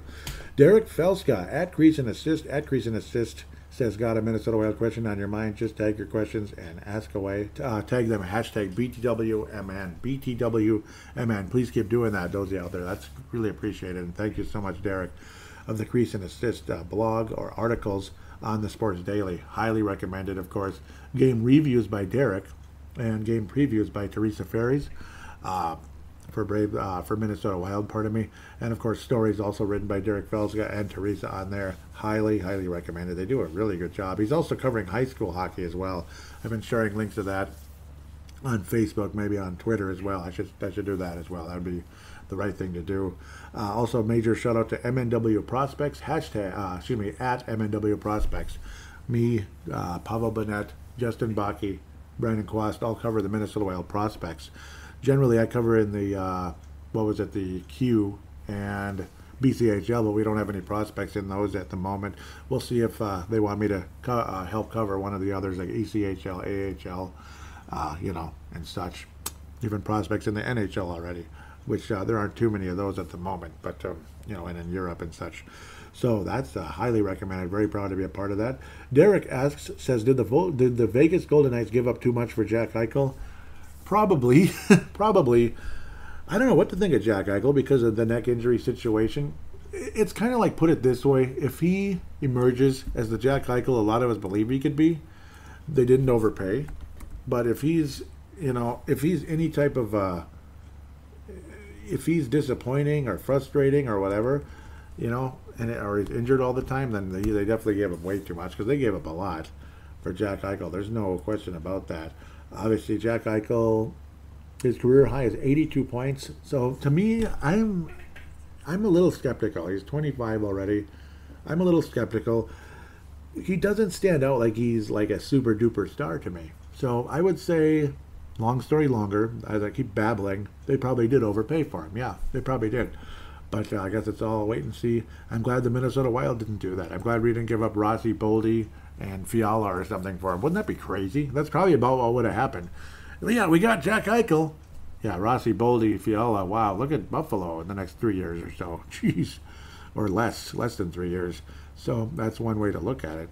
Derek Felska, at Crease and Assist, says, got a Minnesota Wild question on your mind? Just tag your questions and ask away. Tag them, hashtag BTWMN. BTWMN. Please keep doing that, those out there. That's really appreciated, and thank you so much, Derek, of the Crease and Assist blog or articles on the Sports Daily. Highly recommended, of course. Game reviews by Derek and game previews by Teresa Ferries for Minnesota Wild, pardon me. And of course, stories also written by Derek Felska and Teresa on there. Highly, highly recommended. They do a really good job. He's also covering high school hockey as well. I've been sharing links to that on Facebook, maybe on Twitter as well. I should do that as well. That would be the right thing to do. Also, major shout out to MNW Prospects, at MNW Prospects. Me, Pavel Burnett, Justin Bakke, Brandon Quast all cover the Minnesota Wild prospects. Generally, I cover in the, the Q and BCHL, but we don't have any prospects in those at the moment. We'll see if they want me to help cover one of the others, like ECHL, AHL, and such. Even prospects in the NHL already, which there aren't too many of those at the moment, but, and in Europe and such. So that's highly recommended. Very proud to be a part of that. Derek says, did the Vegas Golden Knights give up too much for Jack Eichel? Probably. Probably. I don't know what to think of Jack Eichel because of the neck injury situation. It's kind of like, put it this way, if he emerges as the Jack Eichel a lot of us believe he could be, they didn't overpay. But if he's, if he's any type of, if he's disappointing or frustrating or whatever, or he's injured all the time, then they definitely gave him way too much because they gave up a lot for Jack Eichel. There's no question about that. Obviously, Jack Eichel, his career high is 82 points. So to me, I'm a little skeptical. He's 25 already. I'm a little skeptical. He doesn't stand out like he's like a super duper star to me. So I would say, long story longer, as I keep babbling, they probably did overpay for him. Yeah, they probably did. But I guess it's all wait and see. I'm glad the Minnesota Wild didn't do that. I'm glad we didn't give up Rossi, Boldy, and Fiala or something for him. Wouldn't that be crazy? That's probably about what would have happened. Yeah, we got Jack Eichel. Yeah, Rossi, Boldy, Fiala. Wow, look at Buffalo in the next 3 years or so. Jeez. Or less than 3 years. So that's one way to look at it.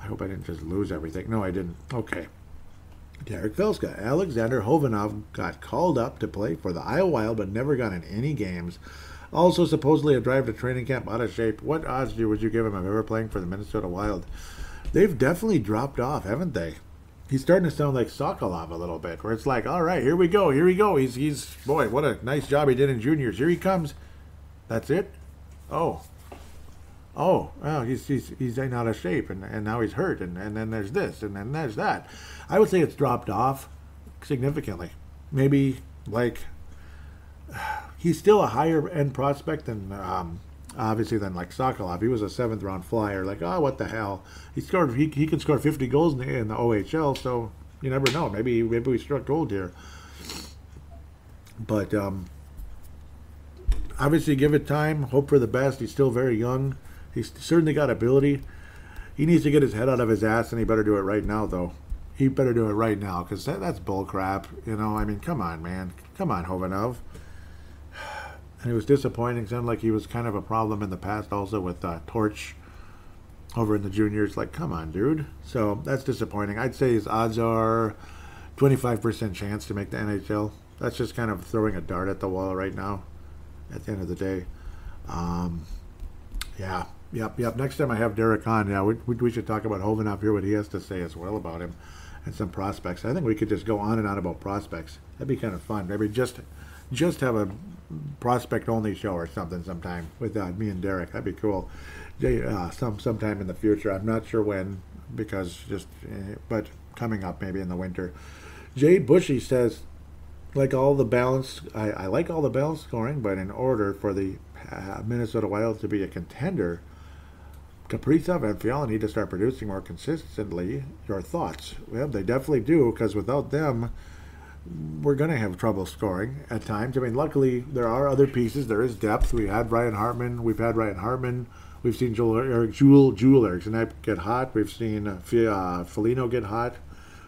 I hope I didn't just lose everything. No, I didn't. Okay. Derek Felska. Alexander Hovhanov got called up to play for the Iowa Wild but never got in any games. Also, supposedly a drive to training camp out of shape. What odds would you give him of ever playing for the Minnesota Wild? They've definitely dropped off, haven't they? He's starting to sound like Sokolov a little bit, where it's like, all right, here we go. He's boy, what a nice job he did in juniors. Here he comes. That's it? Oh, he's out of shape, and now he's hurt, and then there's this, and then there's that. I would say it's dropped off significantly. Maybe, he's still a higher end prospect than obviously than like Sokolov. He was a 7th round flyer. What the hell? He can score 50 goals in the OHL. So you never know. Maybe we struck gold here. But obviously, give it time. Hope for the best. He's still very young. He's certainly got ability. He needs to get his head out of his ass, and he better do it right now, though. He better do it right now, because that's bull crap. Come on, man. Come on, Hovhanov. And it was disappointing. Sounded like he was kind of a problem in the past also with Torch over in the juniors. Come on, dude. So that's disappointing. I'd say his odds are 25% chance to make the NHL. That's just kind of throwing a dart at the wall right now at the end of the day. Yep. Next time I have Derek on, we should talk about Hovhanov, hear what he has to say as well about him and some prospects. I think we could just go on and on about prospects. That'd be kind of fun. Maybe just have a prospect-only show or something sometime with me and Derek. That'd be cool. Sometime in the future. I'm not sure when, but coming up maybe in the winter. Jay Bushy says, like all the balanced. I like all the balanced scoring, but in order for the Minnesota Wild to be a contender, Kaprizov and Fiala need to start producing more consistently. Your thoughts? Well, they definitely do, because without them, we're going to have trouble scoring at times. I mean, luckily, there are other pieces. There is depth. We had Ryan Hartman. We've seen Joel Eriksson get hot. We've seen Foligno get hot.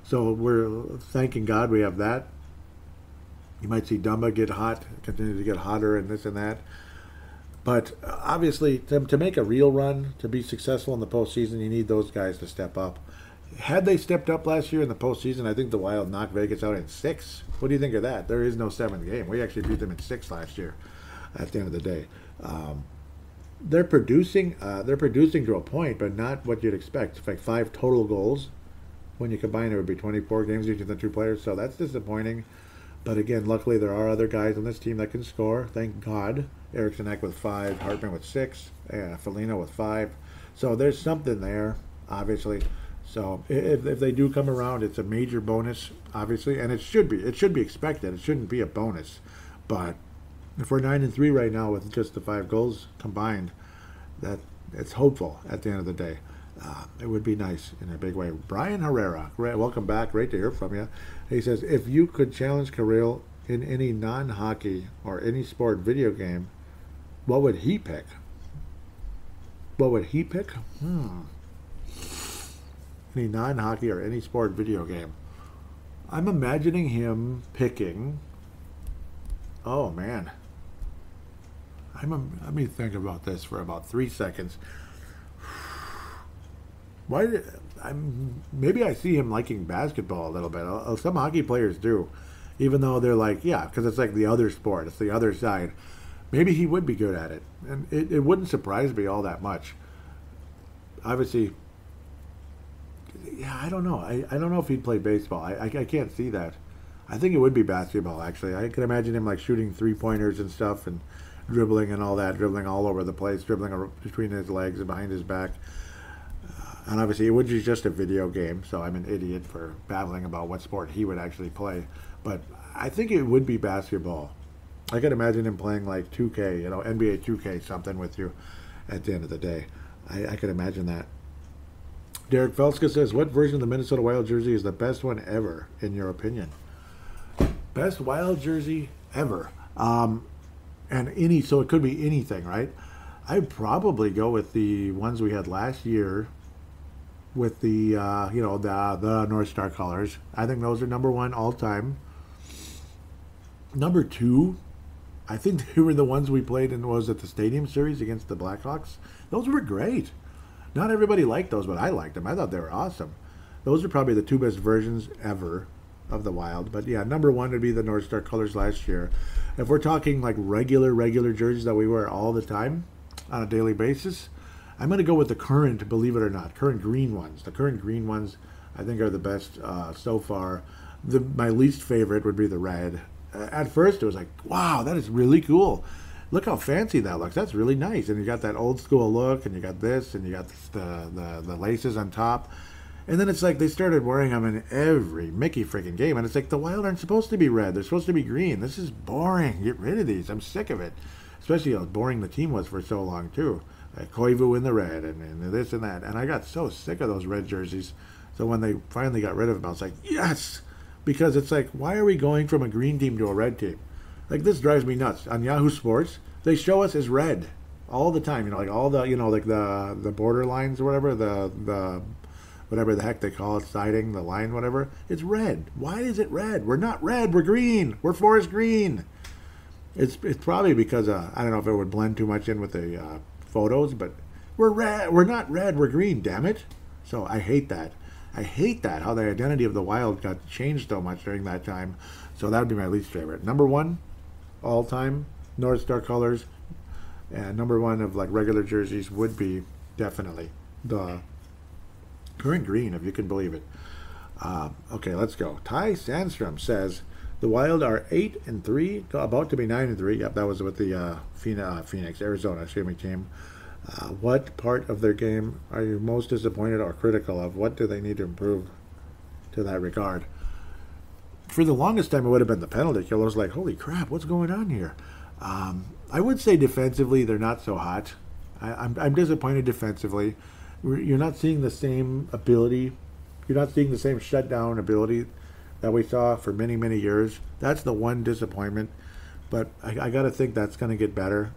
So we're thanking God we have that. You might see Dumba get hot, continue to get hotter, and this and that. But obviously, to make a real run, to be successful in the postseason, you need those guys to step up. Had they stepped up last year in the postseason, I think the Wild knocked Vegas out in 6. What do you think of that? There is no 7th game. We actually beat them in 6 last year at the end of the day. They're producing to a point, but not what you'd expect. It's like 5 total goals. When you combine it would be 24 games between the 2 players, so that's disappointing. But again, luckily there are other guys on this team that can score. Thank God. Eriksson with 5, Hartman with 6, Foligno with 5. So there's something there, obviously. So if they do come around, it's a major bonus, obviously, and it should be expected. It shouldn't be a bonus. But if we're 9-3 right now with just the 5 goals combined, that it's hopeful at the end of the day. It would be nice in a big way. Brian Herrera, welcome back. Great to hear from you. He says, if you could challenge Kirill in any non-hockey or any sport video game, what would he pick? Any non-hockey or any sport video game. I'm imagining him picking... Oh, man. Let me think about this for about 3 seconds. Maybe I see him liking basketball a little bit. Some hockey players do, even though they're like, yeah, because it's like the other sport. It's the other side. Maybe he would be good at it, and it wouldn't surprise me all that much. Obviously, yeah, I don't know. I don't know if he'd play baseball. I can't see that. I think it would be basketball, actually. I can imagine him like shooting 3-pointers and stuff and dribbling and all that, dribbling all over the place, dribbling between his legs and behind his back. And obviously, it would be just a video game, so I'm an idiot for babbling about what sport he would actually play. But I think it would be basketball. I could imagine him playing like 2K, NBA 2K something with you at the end of the day. I could imagine that. Derek Felska says, what version of the Minnesota Wild jersey is the best one ever, in your opinion? Best Wild jersey ever. So it could be anything, right? I'd probably go with the ones we had last year with the North Star colors. I think those are number 1 all time. Number 2, I think they were the ones we played in, was it the Stadium Series against the Blackhawks? Those were great. Not everybody liked those, but I liked them. I thought they were awesome. Those are probably the 2 best versions ever of the Wild. But yeah, number 1 would be the North Star colors last year. If we're talking like regular jerseys that we wear all the time on a daily basis, I'm going to go with the current, believe it or not, current green ones. The current green ones, I think, are the best so far. My least favorite would be the red. At first, it was like, wow, that is really cool. Look how fancy that looks. That's really nice. And you got that old school look, and you got this, and you got the laces on top. And then it's like they started wearing them in every Mickey freaking game. And it's like the Wild aren't supposed to be red. They're supposed to be green. This is boring. Get rid of these. I'm sick of it. Especially how boring the team was for so long, too. Koivu in the red and this and that. And I got so sick of those red jerseys. So when they finally got rid of them, I was like, yes! Because it's like, why are we going from a green team to a red team? Like, this drives me nuts. On Yahoo Sports, they show us as red all the time. Like all the, like the border lines or whatever, the whatever the heck they call it, siding, the line, whatever. It's red. Why is it red? We're not red. We're green. We're forest green. It's probably because, I don't know if it would blend too much in with the photos, but we're red. We're not red. We're green, damn it. So I hate that. How the identity of the Wild got changed so much during that time. So that would be my least favorite. Number 1, all time, North Star colors. And number 1 of like regular jerseys would be definitely the current green, if you can believe it. Okay, let's go. Ty Sandstrom says the Wild are 8-3, about to be 9-3. Yep, that was with the Phoenix, Arizona, team. What part of their game are you most disappointed or critical of? What do they need to improve to that regard? for the longest time, it would have been the penalty kill. I was like, holy crap, what's going on here? I would say defensively, they're not so hot. I'm disappointed defensively. You're not seeing the same ability. You're not seeing the same shutdown ability that we saw for many, many years. That's the one disappointment. But I got to think that's going to get better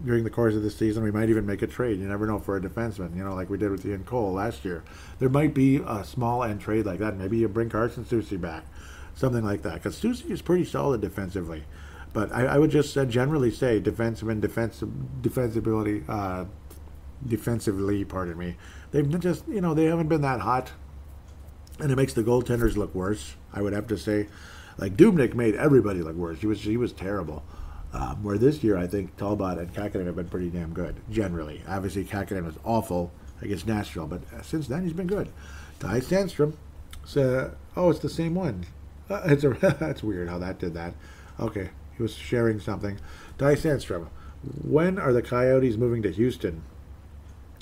during the course of the season. We might even make a trade. You never know for a defenseman, like we did with Ian Cole last year. There might be a small end trade like that. Maybe you bring Carson Soucy back, something like that. Because Soucy is pretty solid defensively. But I would just generally say defensively, pardon me. They've just, they haven't been that hot. And it makes the goaltenders look worse, I would have to say. Like, Dubnyk made everybody look worse. He was terrible. Where this year, I think Talbot and Kakinen have been pretty damn good, generally. Obviously, Kakinen was awful against Nashville, but since then, he's been good. Ty Sandstrom. It's the same one. That's weird how that did that. Okay, he was sharing something. Ty Sandstrom. When are the Coyotes moving to Houston?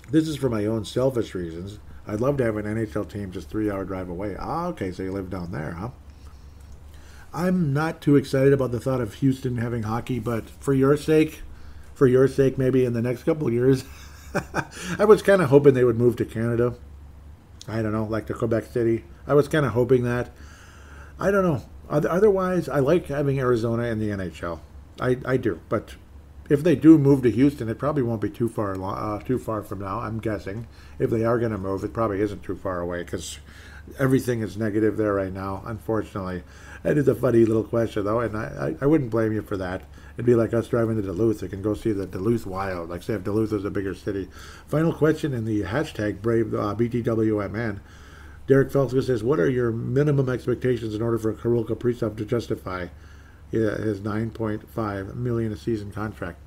This is for my own selfish reasons. I'd love to have an NHL team just 3-hour drive away. Okay, so you live down there, huh? I'm not too excited about the thought of Houston having hockey, but for your sake, maybe in the next couple of years, I was kind of hoping they would move to Canada. I don't know, like to Quebec City. I was kind of hoping that. I don't know. Otherwise, I like having Arizona in the NHL. I do, but if they do move to Houston, it probably won't be too far from now, I'm guessing. If they are going to move, it probably isn't too far away because everything is negative there right now, unfortunately. That is a funny little question, though, and I wouldn't blame you for that. It'd be like us driving to Duluth. You can go see the Duluth Wild, like say if Duluth was a bigger city. Final question in the hashtag Brave BTWMN. Derek Felska says, what are your minimum expectations in order for Kirill Kaprizov to justify his $9.5 million a season contract?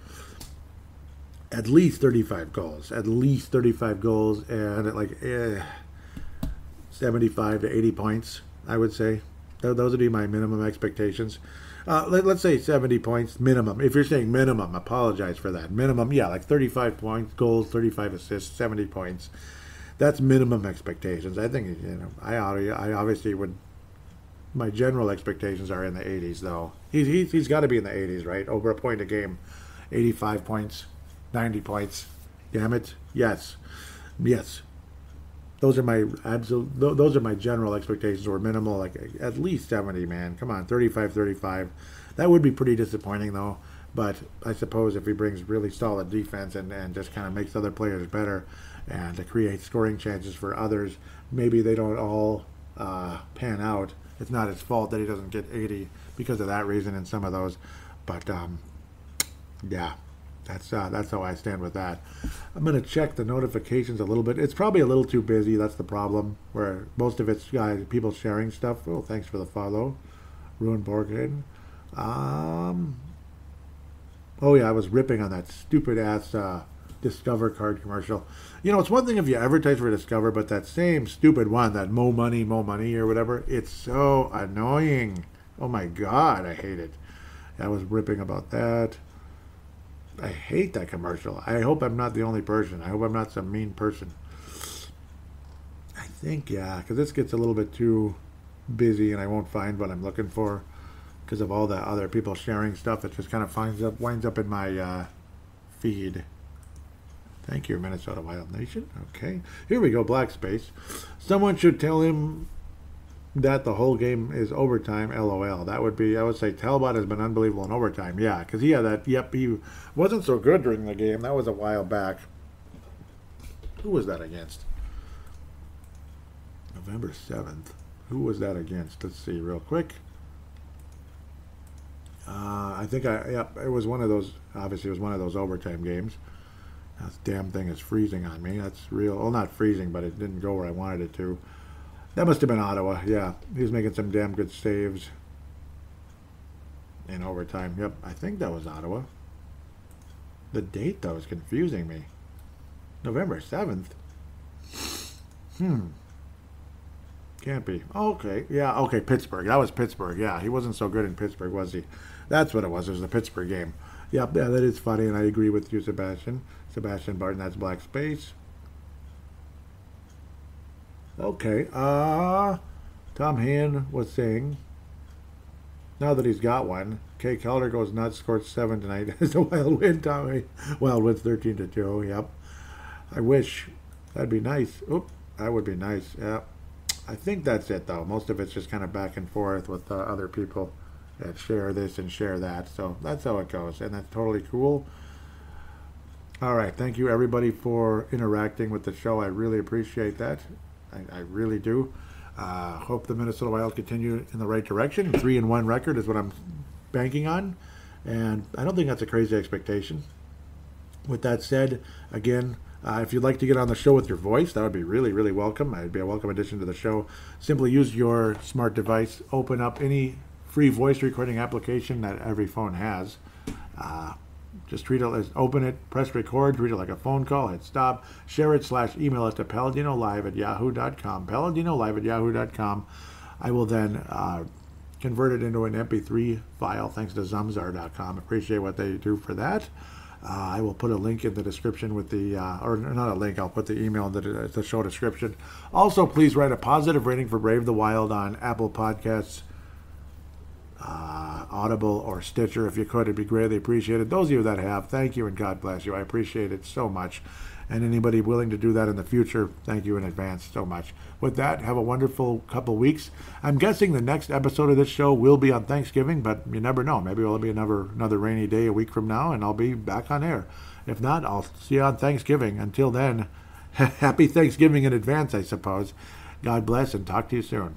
At least 35 goals. And like 75 to 80 points, I would say. Those would be my minimum expectations. Let's say 70 points minimum. If you're saying minimum, apologize for that. Minimum, yeah, like 35 points, goals, 35 assists, 70 points. That's minimum expectations. I think, I obviously would. My general expectations are in the 80s, though. He's got to be in the 80s, right? Over a point a game. 85 points, 90 points. Damn it. Yes. Those are my general expectations, or minimal, like at least 70, man. Come on, 35. That would be pretty disappointing, though. But I suppose if he brings really solid defense and just kind of makes other players better and to create scoring chances for others, maybe they don't all pan out. It's not his fault that he doesn't get 80 because of that reason in some of those. But, yeah. That's how I stand with that. I'm going to check the notifications a little bit. It's probably a little too busy. That's the problem, where most of it's people sharing stuff. Oh, thanks for the follow. Ruin Borghaden. Oh, yeah, I was ripping on that stupid-ass Discover card commercial. It's one thing if you advertise for Discover, but that same stupid one, that Mo Money or whatever, it's so annoying. Oh, my God, I hate it. I was ripping about that. I hate that commercial. I hope I'm not the only person. I hope I'm not some mean person. I think, yeah, because this gets a little bit too busy and I won't find what I'm looking for because of all the other people sharing stuff. It just kind of winds up in my feed. Thank you, Minnesota Wild Nation. Okay, here we go, black space. Someone should tell him that the whole game is overtime, LOL. That would be, I would say Talbot has been unbelievable in overtime. Yeah, because he had that, he wasn't so good during the game. That was a while back. Who was that against? November 7th. Who was that against? Let's see real quick. I think it was one of those, obviously it was one of those overtime games. This damn thing is freezing on me. That's real. Well, not freezing, but it didn't go where I wanted it to. That must have been Ottawa, yeah. He was making some damn good saves in overtime. Yep, I think that was Ottawa. The date, though, is confusing me. November 7th? Can't be. Okay, yeah, okay, Pittsburgh. That was Pittsburgh, yeah. He wasn't so good in Pittsburgh, was he? That's what it was. It was the Pittsburgh game. Yep, yeah, that is funny, and I agree with you, Sebastian. Sebastian Barton, that's black space. Okay, Tom Han was saying, now that he's got one. Kay Keller goes nuts, scored 7 tonight. It's a Wild win, Tommy. Wild wins 13-2. Yep. I wish. That'd be nice. Oop, that would be nice. Yeah. I think that's it, though. Most of it's just kind of back and forth with other people that share this and share that. So that's how it goes, and that's totally cool. All right. Thank you, everybody, for interacting with the show. I really appreciate that. I really do. Hope the Minnesota Wild continue in the right direction. 3-1 record is what I'm banking on, and I don't think that's a crazy expectation. With that said, again, if you'd like to get on the show with your voice, that would be really, really welcome. It'd be a welcome addition to the show. Simply use your smart device, open up any free voice recording application that every phone has. Just treat it as open it, press record, treat it like a phone call, hit stop, share it / email it to paladinolive@yahoo.com. Paladinolive@yahoo.com. I will then convert it into an MP3 file thanks to Zamzar.com. Appreciate what they do for that. I will put a link in the description with the, or not a link, I'll put the email in the show description. Also, please write a positive rating for Brave the Wild on Apple Podcasts, Audible, or Stitcher. If you could, it'd be greatly appreciated. Those of you that have, thank you and God bless you. I appreciate it so much. And anybody willing to do that in the future, thank you in advance so much. With that, have a wonderful couple weeks. I'm guessing the next episode of this show will be on Thanksgiving, but you never know. Maybe it'll be another rainy day a week from now, and I'll be back on air. If not, I'll see you on Thanksgiving. Until then, happy Thanksgiving in advance, I suppose. God bless, and talk to you soon.